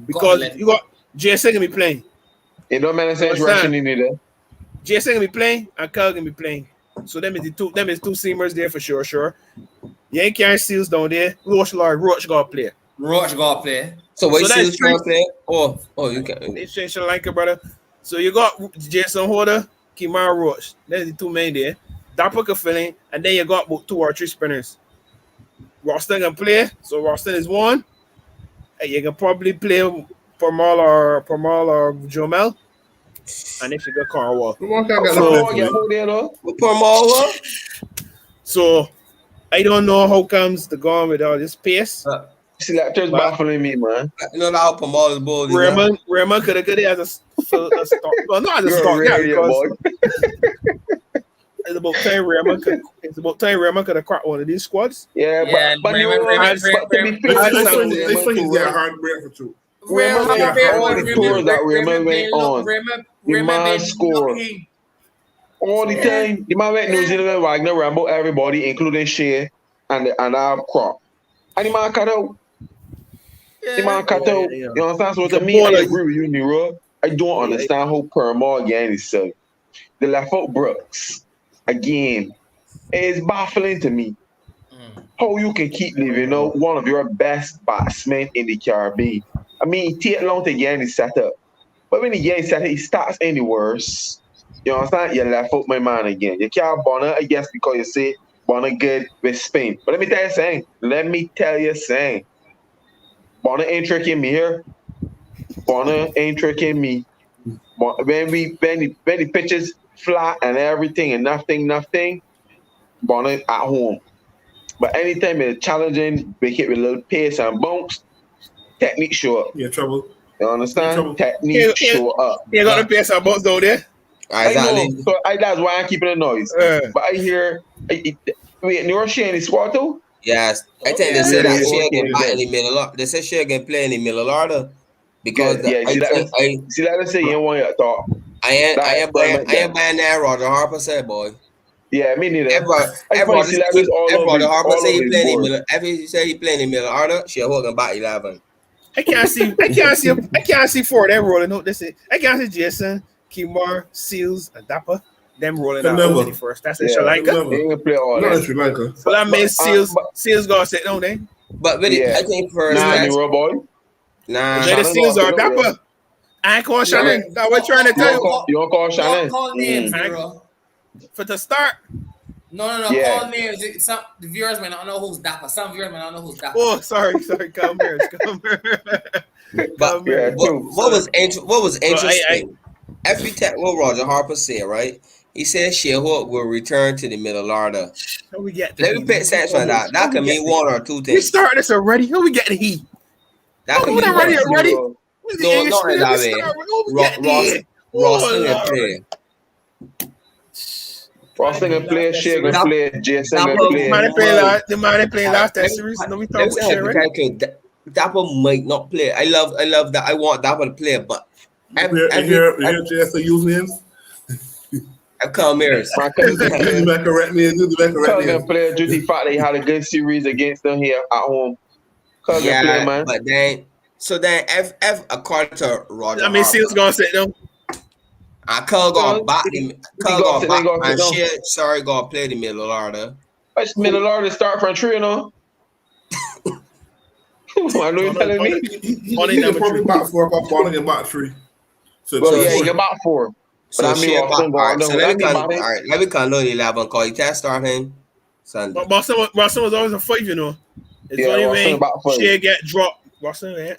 Because you got JSN gonna be playing. It don't make sense rushing in there. JSN gonna be playing and Carl gonna be playing. So them is two seamers there for sure. You ain't carrying Seals down there. Roach got to play. Roach got to play. So what So Seals that's gonna play? Oh, you can. They say Sri Lanka, brother. So you got Jason Holder, Kimara Roach. That's the two main there. Dapper can fill in, and then you got about 2 or 3 spinners. Roston can play, so Roston is one. And you can probably play Parmal or Jomel. And if you got Cornwall. Parmal. So I don't know how comes to go on with all this pace. Selectors baffling me, man. You know how Parmal is ball. Raymond could have got it as a start. Well, not as a start, boy. It's about time Raymond could have cracked one of these squads. Yeah, but I think he's got hard break for two. Raymond all the tours that Raymond went on. The man scored all the time. The man went New Zealand, Wagner, Rambo, everybody, including Shea and our crop. And the man cut out. The man cut out. You understand? So to me, I agree with you, Nero. I don't understand how Parmal again is so. The left out Brooks again. It's baffling to me. How you can keep leaving out one of your best batsmen in the Caribbean. I mean, it takes long to get his setup. But when he gets set up, he starts any worse. You understand? You left out my man again. You can't Bonner, I guess, because you say Bonner good with spin. But let me tell you something. Bonner ain't tricking me here. Bonner ain't tricking me. When the pitches flat and everything and nothing, Bonner at home. But anytime it's challenging, make it with a little pace and bounce, technique show up. Yeah, trouble. You understand? Technique show up. You got the pace and bounce down there. Exactly. So that's why I'm keeping the noise. But I hear, wait, New Shea in squad too? Yes. I think they said that Shea can play in the middle. They said Shea can play in the middle order. Because see, let us say you want your thought. I ain't buying that Roger Harper said, boy. Yeah, me neither. Everybody Roger Harper say he playing in the middle. Every say he playing in the middle order, Shea Hogan back 11. I can't see 4 of them rolling out. I can't see Jason, Kimar, Seals, and Dapper. Them rolling out already first. That's in Sri Lanka. They ain't gonna play all Not in that. Sri Lanka. So that means Seals gonna sit down there. But really, I think first. Nah, boy. Nah. The Seals are Dapper. I ain't calling Shannon. That's what I'm trying to tell you. You don't call Shannon? Call names, bro. For the start. No. Yeah. Call names. The viewers may not know who's Dapper. Some viewers may not know who's Dapper. Oh, sorry. Come here. But what was interesting? Every time what Roger Harper said, right? He said Shea Hook will return to the middle order. Let me pay sense for that. That can mean one or two things. We started this already. How we get the heat? That can be already. No, not in that way. Roston can play. Roston can play, Shea can play, Jason can play. The man playing last that series. No, we talk about Shea, right? Dapper might not play. I love that. I want Dapper to play, but you hear Jason use names? I come here. Cuz can play due to the fact that he had a good series against them here at home. Cuz can play, man. But then if according to Roger, I mean, Seals gonna sit down. I can't go back. And Shea, sorry, gonna play the middle order. But middle order start from 3, you know. I know you're telling me. He's probably back 4, but Bonner and back 3. So he get back 4. So let me call 11 because he can't start him Sunday. But Boston was always a 5, you know. It's only when Shea get dropped. Boston, yeah.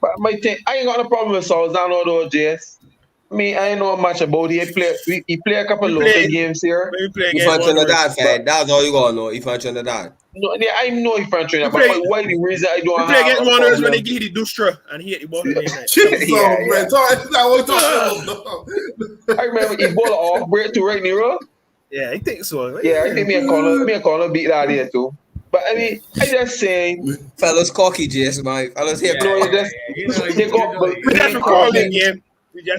But my thing, I ain't got no problem with Salzano though, JS. I mean, I ain't know much about it. He play a couple local games here. If I'm Trinidad fan, that's all you gotta know. If I'm Trinidad. No, yeah, I know if I'm Trinidad, but why the reason I don't have play against Wanderers when they give the Dustra and he hit the ball. I remember he ball off break to right Nero. Yeah, I think so. Yeah, I think me and Connor beat that here too. But I mean, I just saying, fellas, cocky, Jess, my fellas here. We just recalling again.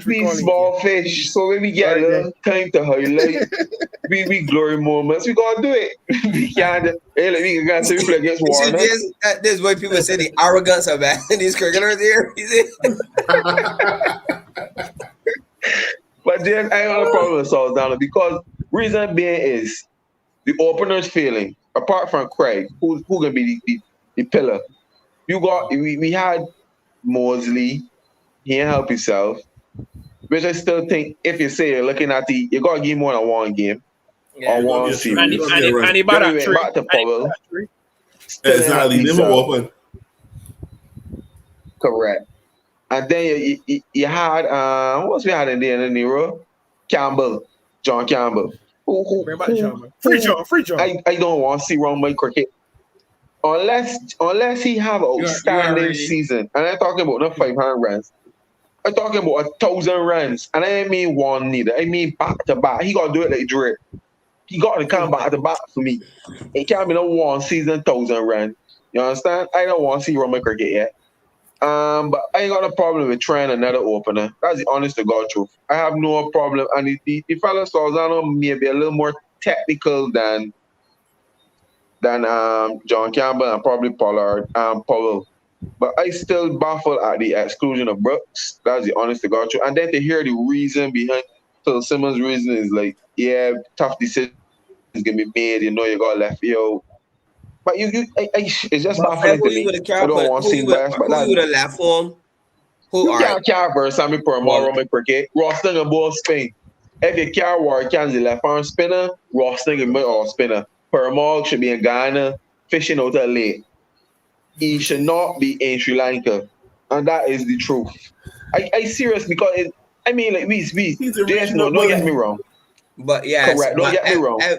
We small fish, so when we get a little time to highlight, we glory moments. We gotta do it. We can't. We gotta say we play against Warner. This is why people say the arrogance of these cricketers here. But then I ain't got a problem with Salzano because Reason being is the opener's failing. Apart from Craig, who gonna be the pillar? We had Mosley. He ain't help himself. Which I still think, if you say you're looking at you gotta give more than one game Yeah. or one Yeah, true. series. And he Then bought we that went back to Powell. Still ain't help Exactly. Never himself. open. Correct. And then you had what else we had in there in the Nero? John Campbell. Bring back John, man. Free John. I don't want to see wrong my cricket. Unless he have an You are outstanding ready. season. And I'm talking about not 500 runs. I'm talking about 1,000 runs. And I ain't mean one neither. I mean back to back. He gotta do it like Drake. He got to come back to back for me. It can't be no one season 1,000 runs. You understand? I don't want to see Roman cricket yet. But I ain't got a problem with trying another opener. That's the honest to God truth. I have no problem. And the fella Salzano may be a little more technical than John Campbell and probably Pollard and Powell. But I still baffled at the exclusion of Brooks. That's the honest to God truth. And then to hear the reason behind Phil Simmons' reason is like, yeah, tough decisions gonna be made. You know, you got left field. But it's just But baffling who to you me. would have I don't want to seem biased, but who you would have left for? Who you are can't care for Sammy Permal, Roman cricket. Roston and ball spin. If you care war, can the left arm spinner, Roston and or spinner. Permal should be in Ghana, fishing out a lake. He should not be in Sri Lanka. And that is the truth. I serious because like He's a just regional don't get me bully. wrong. But yes, Correct. Don't get me wrong. Yes,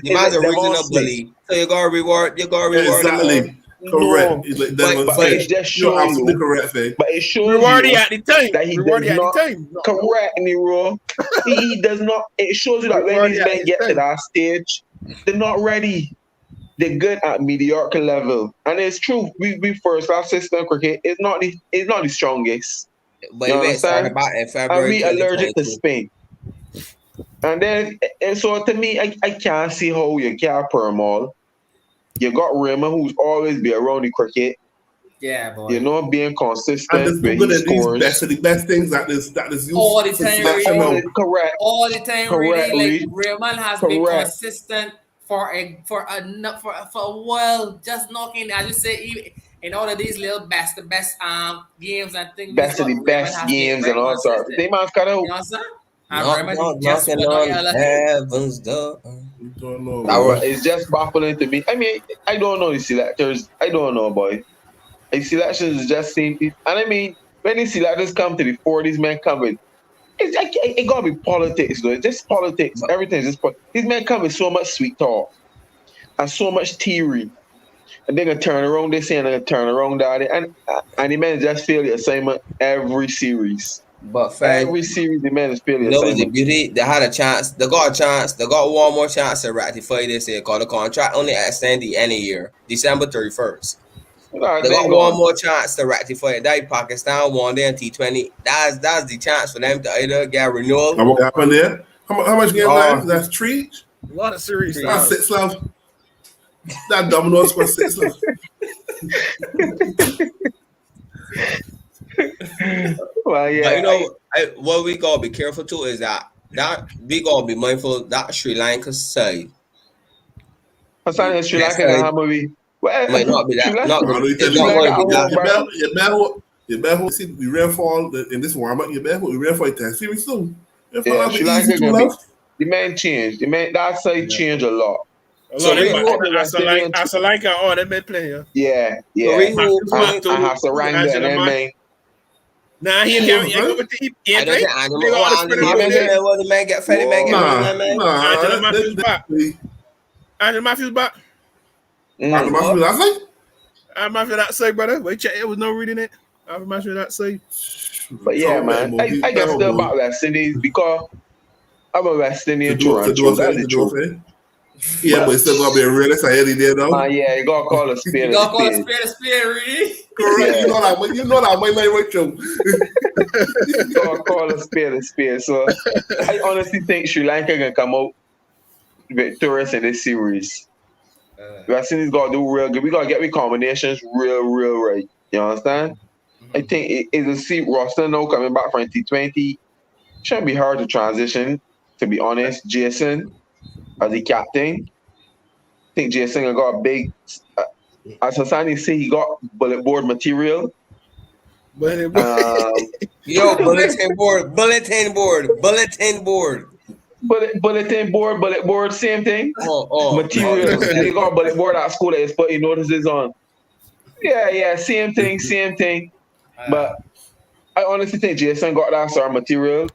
the man's a Devon regional Smith. bully. So you gotta reward him. Exactly. Correct. It's like Devon but Smith. it's just You're showing absolutely you. correct, Faye. But it shows Reward you at the time. that he Reward does at the not time. correct Nero. He does not. It shows you that when Reward these at men his get to time. that stage, they're not ready. They're good at mediocre level, and it's true. We first class system cricket is not the strongest. But You it started understand? about in And February we allergic to 2022. spin. And so to me, I can't see how you care Permal. You got Raymond, who's always be around the cricket. Yeah, boy. You know, being And consistent there's where good he at these scores. best of the best things that is used All the for time, selection really. now. Correct. All the time, Correct, really. Reed. Like Raymond has been Correct. consistent for a while, just knocking. As you say, even in all of these little the best games and things. Best of the Raymond best has been games very and all sorts. consistent. They man's cut out. You know what I'm saying? And Knock, Raymond knock, just knocking would not on get lucky. heaven's door. You don't know, That bro. was- But it's just baffling to me. I mean, I don't know the selectors. I don't know, boy. The selections just seem. And I mean, when these selectors come to the fore, these men come with. It gotta be politics, though. It's just politics. Everything's just these men come with so much sweet talk and so much theory. And they're gonna turn around this and they're gonna turn around that. And the men just fail the assignment every series. But Fed, Every series, the men is fail the you know what's the assignment. beauty? They had a chance. They got a chance. They got one more chance to ratify this here because the contract only extended any year, December 31st. They got one more chance to ratify it. That Pakistan won there in T20. That's the chance for them to either get renewal. And what happened there? How much games left? That's three? A lot of series. That's 6 left. That domino score 6 left. Well, yeah. But you know, what we gotta be careful too is that we gotta be mindful that Sri Lanka side. Sri Lanka and Hammerby. Well, Might not be that. Sri Lanka- Not I know you it's tell not me going to be that. you better see the rainfall in this warm up. You better the rainfall test series soon. Yeah, Sri Lanka gonna be. The man changed. The man that side changed a lot. So we they hope the West Indian- Asalanka, oh, they been playing. Yeah. So we hope- I have to rank that, and then man. Nah, he ain't I don't think play. Animal. They got all the spinning out there. Well, the man get fed. The man get money, man. Angela Matthews back. Angela Matthews back. Angela Matthews last night? Angela Matthews that say, brother. Wait, check. It was no reading it. Angela Matthews that say. But yeah, man, I guess still about West Indies because I'm a West Indian Toronto. That's the truth. Yeah, but it's still gonna be a realist. I any day though. Yeah, you gotta call a spade You a gotta call a spade. spade a spade, really. Correct. Yeah. You know that my man right you. You gotta call a spade a spade. So I honestly think Sri Lanka can come out victorious in this series. West Indies gotta do real good. We gotta get the combinations real right. You understand? I think it's a see roster now coming back from T20. Shouldn't be hard to transition, to be honest. Jason, as the captain. I think Jason got big. As Hassani say, he got bullet board material. But Yo, bulletin board. Bullet board, same thing. Oh, Material. They got bullet board at school that is putting notices on. Yeah, same thing. But I honestly think Jason got that sort of material.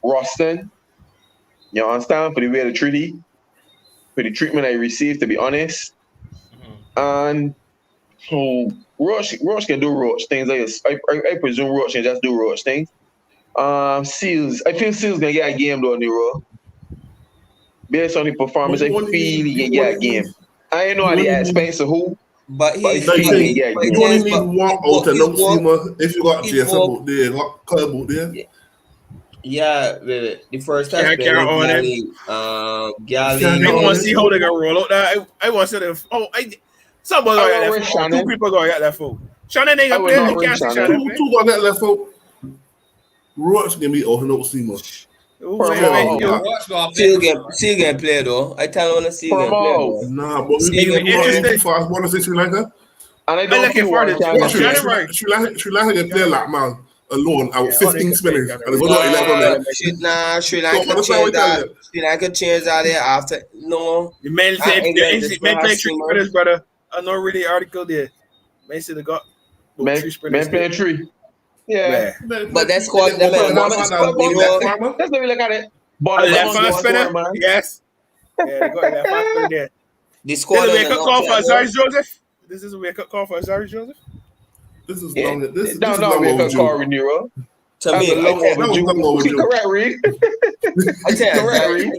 Roston, you understand, for the way of the treaty, for the treatment I received, to be honest. And so Roach can do Roach things. I presume Roach can just do Roach things. Seals, I feel Seals gonna get a game though, Nero. Based on the performance, I feel he can get a game. I ain't know how the expense of who, but he can get a game. You only need one out and no seamer if you got Jason out there, got Club out there. Yeah, the first test Gally. I want to see how they gonna roll out that. I want to see them. Somebody got that phone. Two people gonna get that phone. Shannon ain't gonna play. You can't see Shannon. Two gonna get that phone. Roach gonna be out and no seamer. Still can play though. I tell him to see can play though. Nah, but we too fast. Want to say Sri Lanka? And I don't Sri Lanka can play like man alone out 15 spinners and they got 11 men. Nah, Sri Lanka change that. Sri Lanka change that there after. No, the men play 3 spinners, brother. I know really article there. Men said they got 3 spinners. Men play 3. Yeah, but that's called let's not really look at it. But left spinner, yes. Yeah, they got left spinner there. The squad is a wake-up call for Azari Joseph. This is a wake-up call for Azari Joseph. This is long. This is not wake-up call, Renero. To me, correct, Reed. I tell you,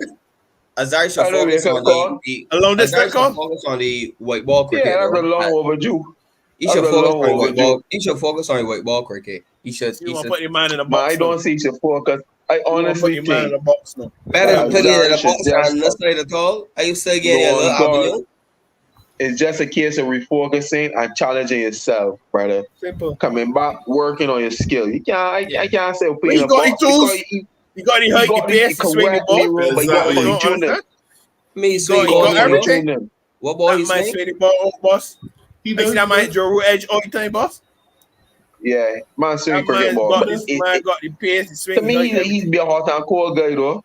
Azari should focus on the long distance call. Focus on the white ball cricket. Yeah, that's a long overdue. He should focus on white ball. He should focus on white ball cricket. He should put your man in the box. I don't see he should focus. I honestly think in the box, no. Better than putting it in the box and not play at all. Are you still getting a little avenue? It's just a case of refocusing and challenging yourself, brother. Simple. Coming back, working on your skill. You can't. I can't say putting you got the tools. You got the height, the pace to swing the ball. But you got to tune them. Me, so you got everything. What ball he's saying? Swing the ball, boss. He does that man Joe edge all the time, boss. Yeah, man, swing cricket ball. Man got the pace, the swing. To me, he's be a hot and cold guy, though.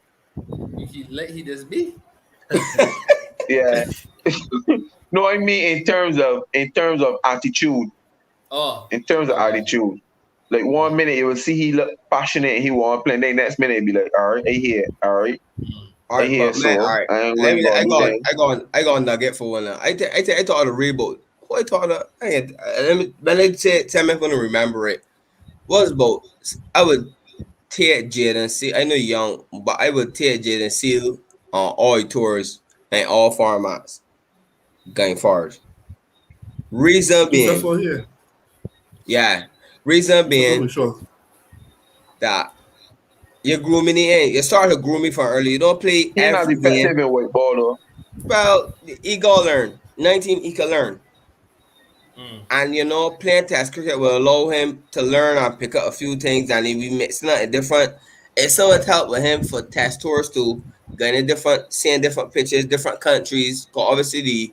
He just be. Yeah. No, I mean in terms of attitude. Oh. In terms of attitude. Like 1 minute you will see he look passionate and he want to play. Then next minute be like, all right, I hear, all right. All right, man, so all right. I got a nugget for one now. I thought of the reboot. What I thought of, let me tell me if I'm gonna remember it. Was about I would take Jaden see. I know you're young, but I would take Jaden Seal on all tours and all formats going forward. Reason being, reason being that you're grooming the end. You start to groom me from early. You don't play every game. Well, he go learn. 19, he can learn. And playing test cricket will allow him to learn and pick up a few things, and if we mix it different, it's so much help with him for test tours too, seeing different pitches, different countries, obviously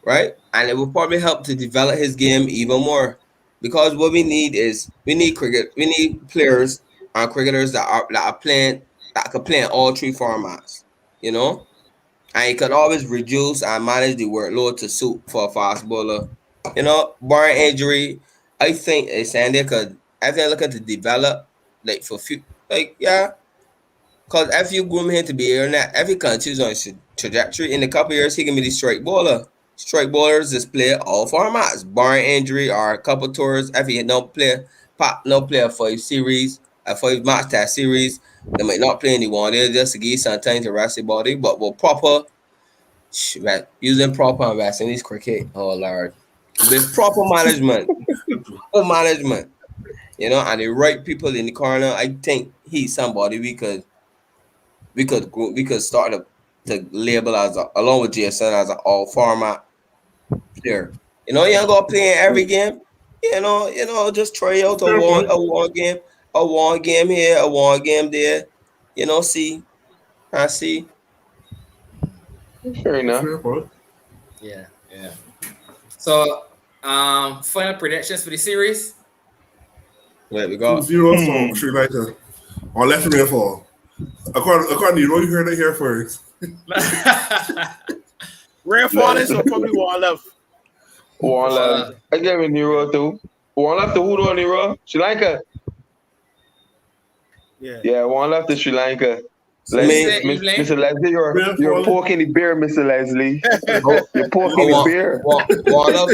right, and it will probably help to develop his game even more, because what we need players and cricketers that are playing, that can play in all 3 formats, and you can always reduce and manage the workload to suit for a fast bowler. Barring injury, I think Sandy could. If they're looking to develop, for few, because if you groom him to be here, if he continues on his trajectory in a couple years, he can be the strike bowler. Strike bowlers just play all formats, barring injury or a couple tours. If he don't play for a series, for a match test series, they might not play anyone. They're just to give some time to rest the body, but with using proper and West Indies cricket, oh Lord. With proper management, and the right people in the corner, I think he's somebody we could start to label as along with Jason as an all format player. You ain't gonna play in every game. Just try out a one game here, a one game there. See. Fair enough. Fair point. Yeah. So, final predictions for the series. There we go. 2-0 for Sri Lanka. On left rainfall. According to you, you heard it here first. Rainfall is so probably 1-love. One left. I gave it Nero too. One left to who on Nero? Sri Lanka. Yeah, one left to Sri Lanka. Mr. Leslie, you're poking the bear, Mr. Leslie. You're poking the bear. One love.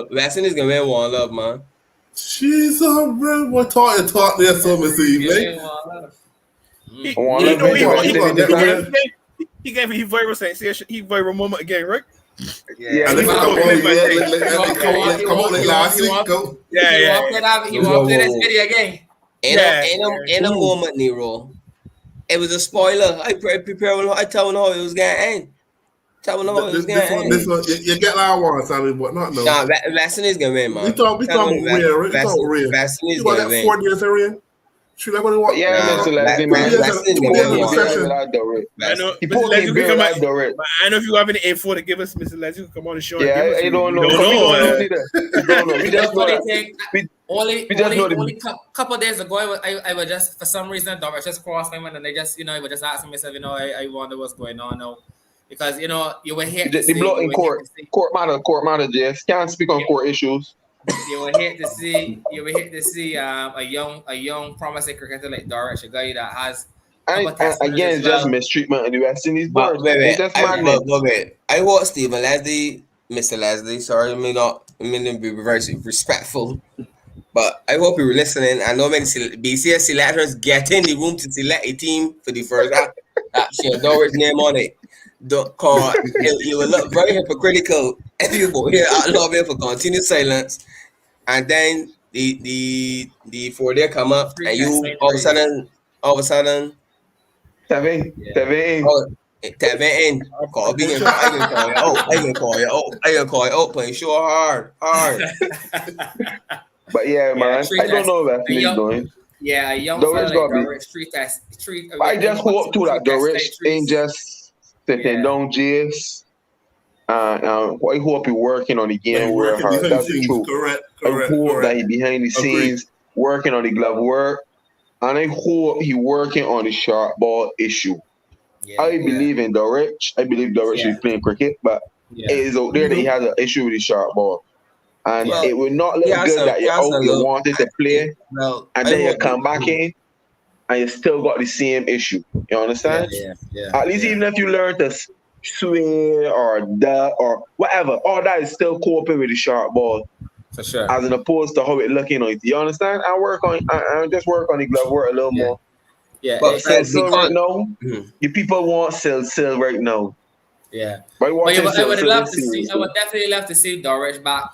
Western is gonna win 1-love, man. Jesus, bro. What talk there, so Mr. Evening? He gave me viral sensation. He viral moment again, right? Yeah. And they come out like last week. He walked in this video again. In a moment, Nero. It was a spoiler. I prepared. I tell him how it was gonna end. This one, you get that one, Sammy, but not no. Nah, Western is gonna win, man. We talk about real. Western is You gonna got that win. 4 years in. Should I want to watch? Yeah, Mr. Leslie, man. Western is gonna win. I know. He put me bear like Dorrit. I know if you have any info to give us, Mr. Leslie, you can come on the show. Yeah, I don't know. We don't know. We just know that. Only couple days ago, I was just, for some reason, Dorrit just crossed my mind, and I just, I was just asking myself, I wonder what's going on now. Because, you were here to see... The block in court. Court matter, Jess. Can't speak on court issues. You were here to see a young promising cricketer like Dorrit, a guy that has... And again, it's just mistreatment in the West Indies. It's just madness. I want Stephen Leslie, Mr. Leslie, sorry, I mean to be very respectful, but I hope you were listening. I know many BCS selectors get in the room to select a team for the first share Dorrit's name on it. You will look very hypocritical if you go here out lobbying for continued silence, and then the 4 day come up and you all of a sudden Seven. in. Call me. I can call you out. Playing sure hard. But yeah, man, I don't know what he's doing. Yeah, a young Dorrit's fella got like Street. I just hope too that Dorrit ain't just sitting down, Jace. I hope he's working on the game where hard. That's the truth. Correct. I hope that he behind the scenes working on the glove work. And I hope he working on the sharp ball issue. I believe in Dorrit. I believe Dorrit should be playing cricket, but it is out there that he has an issue with the sharp ball. And it will not look good that you wanted to play, and then you come back in, and you still got the same issue. You understand? At least even if you learn to swing or duck or whatever, all that is still coping with the sharp ball. For sure. As opposed to how it looking on it. You understand? I just work on the glove work a little more. Yeah. But Sil right now, the people want Sil right now. Yeah. But I would definitely love to see Dorrit back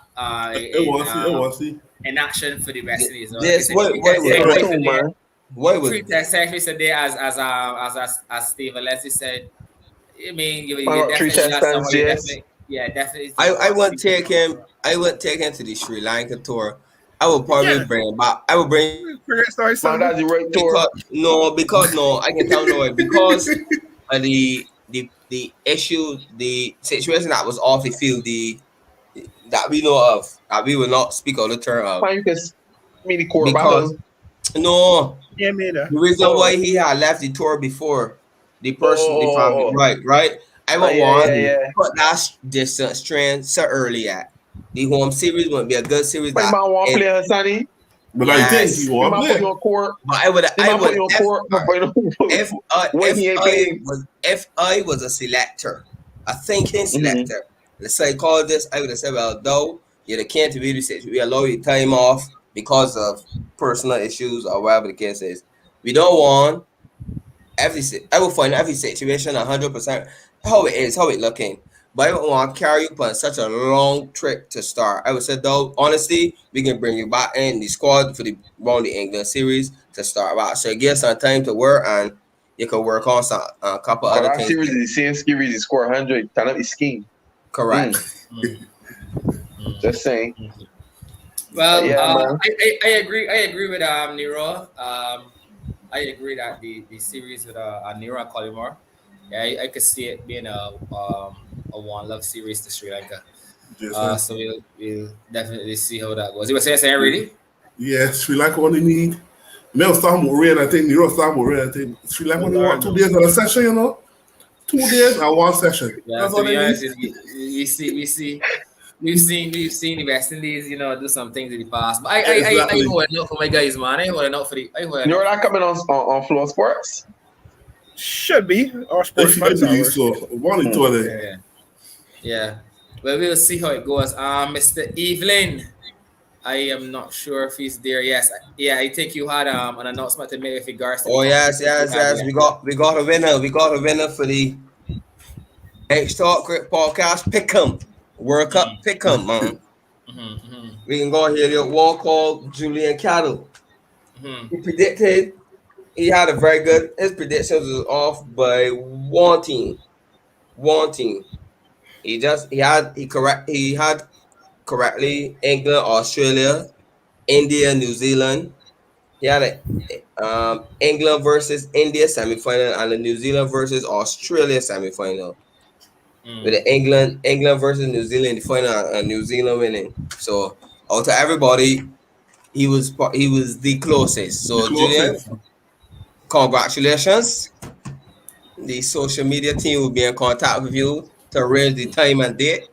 in action for the West Indies. Yes, what Three test sessions a day, as Stephen Leslie said. I mean, you definitely. Definitely. I wouldn't take him. I would take him to the Sri Lanka tour. I would probably bring him back. I would bring. That's the right tour. Because I can tell no because of the issue, the situation that was off the field, that we know of, that we will not speak on the term of. Because the reason why he had left the tour before the person, the family, right. I would want to put that distance train so early at. The home series wouldn't be a good series. But I want to play her, Sonny. But I think you want to play. But I would if I was a selector, a thinking selector, the psychologist, I would have said, well, though you're the can't be the situation, we allow you time off because of personal issues or whatever the case is. We don't want I will find every situation 100% how it is, how it looking. But I don't want to carry you on such a long trip to start. I would say, though, honestly, we can bring you back in the squad for the Round the England series to start back. So give some time to work, and you can work on a couple other things. Series is the same series, you score 100, turn up the scheme. Correct. Just saying. Well, I agree with Nero. I agree that the series with Nero and Collymore Yeah, I could see it being a one love series to Sri Lanka. Yes, sir. So we'll definitely see how that goes. You were saying really? Yeah, Sri Lanka only need. Mel start with rain, I think. Nero start with rain, I think. Sri Lanka only want 2 days on a session, 2 days and one session. Yeah. That's To all be they need. honest, we've seen the West Indies, do some things in the past. But I Exactly. holding out for my guys, man. I holding out for the. I holding You know out. that coming on Flow Sports? Should be our I sports fans believe hour. so. One in 2 days. Yeah. Yeah. Well, we'll see how it goes. Mr. Evelyn. I am not sure if he's there. Yes, yeah, I think you had an announcement to make with regards to the Oh yes, competitions we yes, have. yes. Yeah. We got a winner. We got a winner for the Next Talk Cricket Podcast. Pick 'em. World Cup pick 'em, man. We can go here to one called Julian Cattle. He predicted he had a very good. His predictions was off by one team. One team. He had correctly England, Australia, India, New Zealand. He had England versus India semifinal and the New Zealand versus Australia semifinal. With the England versus New Zealand in the final and New Zealand winning. So out of everybody, he was the closest. The So Julian, closest. congratulations. The social media team will be in contact with you to arrange the time and date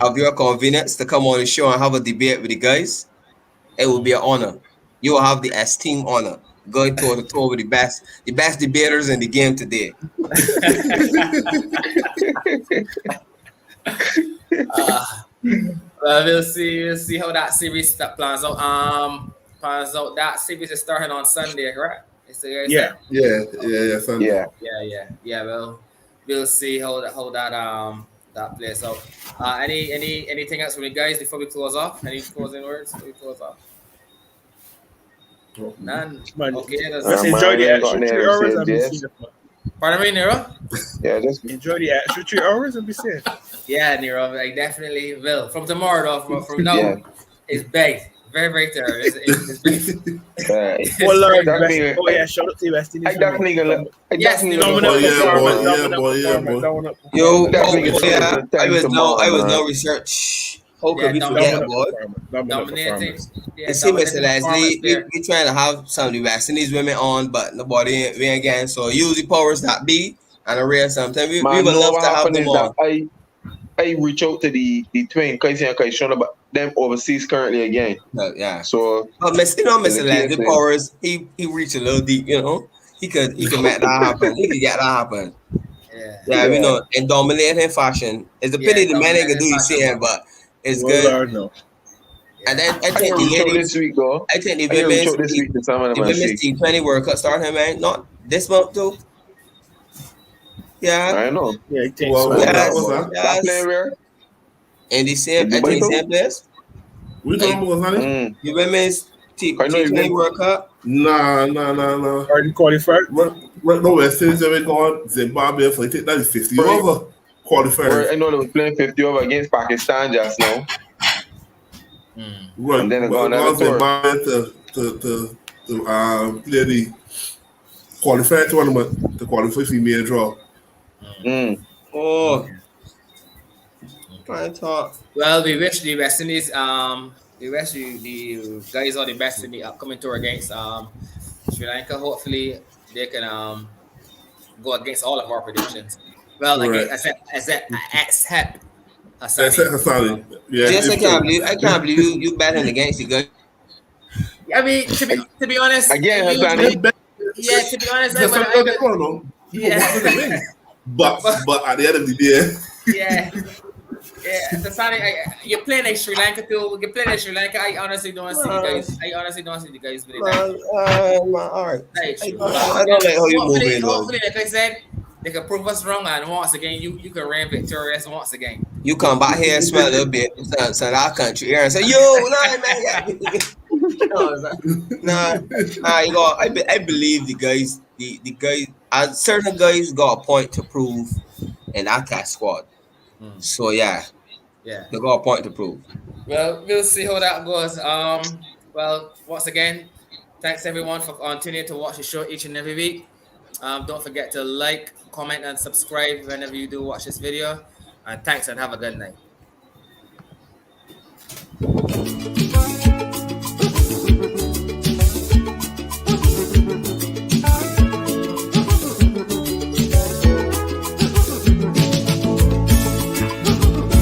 of your convenience to come on the show and have a debate with the guys. It will be an honor. You will have the esteemed honor going toe to toe with the best debaters in the game today. Well, we'll see. We'll see how that series plans out. That series is starting on Sunday, right? Yeah. Yeah, Sunday. Yeah. Yeah. Well, we'll see how that plays out. Anything else from you guys before we close off? Any closing words before we close off? None. Man, Okay. just enjoy the extra 3 hours and be safe. Pardon me, Nero. Yeah, just Enjoy the extra 3 hours and be safe. Yeah, Nero. I definitely will. From tomorrow, from now, Yeah. it's baked. Very, very thorough. It's baked. Oh Lord, definitely- oh yeah, shout out to West Indies. I definitely gonna. I Yes, definitely no, gonna. boy. Yo, Definitely oh, get yeah, some time I was tomorrow, no man. research. How could we Yeah, forget, boy? Dominating. Yeah, You see, Mr. dominating Leslie, performance we there. trying to have some of the West Indies women on, but nobody we ain't getting. So use the powers that be and arrange something. We Man, would no, love what to have happened them is that on. I reach out to the twin because showing about them overseas currently again. Yeah. So But Mr. the Leslie case Powers, he reached a little deep, He could make that happen. He could get that happen. Yeah, we Yeah. know in dominating fashion. It's a Yeah, pity the man ain't gonna dominating do his fashion. thing, but it's Well, good. Lord, no. And then I I think can the reach out ladies, this week though. I think the I can reach out this women's week to some of them the and women's see. T20 World Cup starting, man. Not this month too. Yeah. I know. Yeah, I think Well, so. what's Yes. that? That playing Yes. where? In the same, In I Dubai think too? same place. We talking about Sunday? Mm. The women's I know T20 you- World Cup. Nah. Already qualified. Right now, West Indies have gone Zimbabwe, so I think that is 50 Right. over qualifiers. I know they was playing 50 over against Pakistan just now. Right. And then they But go on gone another tour. Zimbabwe to play the qualifier tournament to qualify for the main draw. Mm. Oh. Trying to talk. Well, we wish the West Indies, we wish the guys all the best in the upcoming tour against Sri Lanka. Hopefully, they can go against all of our predictions. Well, Right. again, except Hassani. That's it, Hassani. Yeah, Just it's true. I can't believe you betting against the guy. I mean, to be honest, Again, usually- Hassani. yeah, to be honest, Just I don't get wrong, though. People Yeah. want to win. But at the end of the day, yeah. Hassani, you're playing like Sri Lanka too. You're playing like Sri Lanka. I honestly don't see the guys. I honestly don't see the guys with that. All right. Right, true. I don't like how you move in, though. Hopefully, like I said, they can prove us wrong, and once again, you can reign victorious once again. You come back here and smell a little bit, son our country here and say, yo, nah, man, yeah. Nah, you know, I believe the guys, the guys, certain guys got a point to prove in that test squad. So yeah, they got a point to prove. Well, we'll see how that goes. Well, once again, thanks everyone for continuing to watch the show each and every week. Don't forget to like, comment, and subscribe whenever you do watch this video. And thanks and have a good night.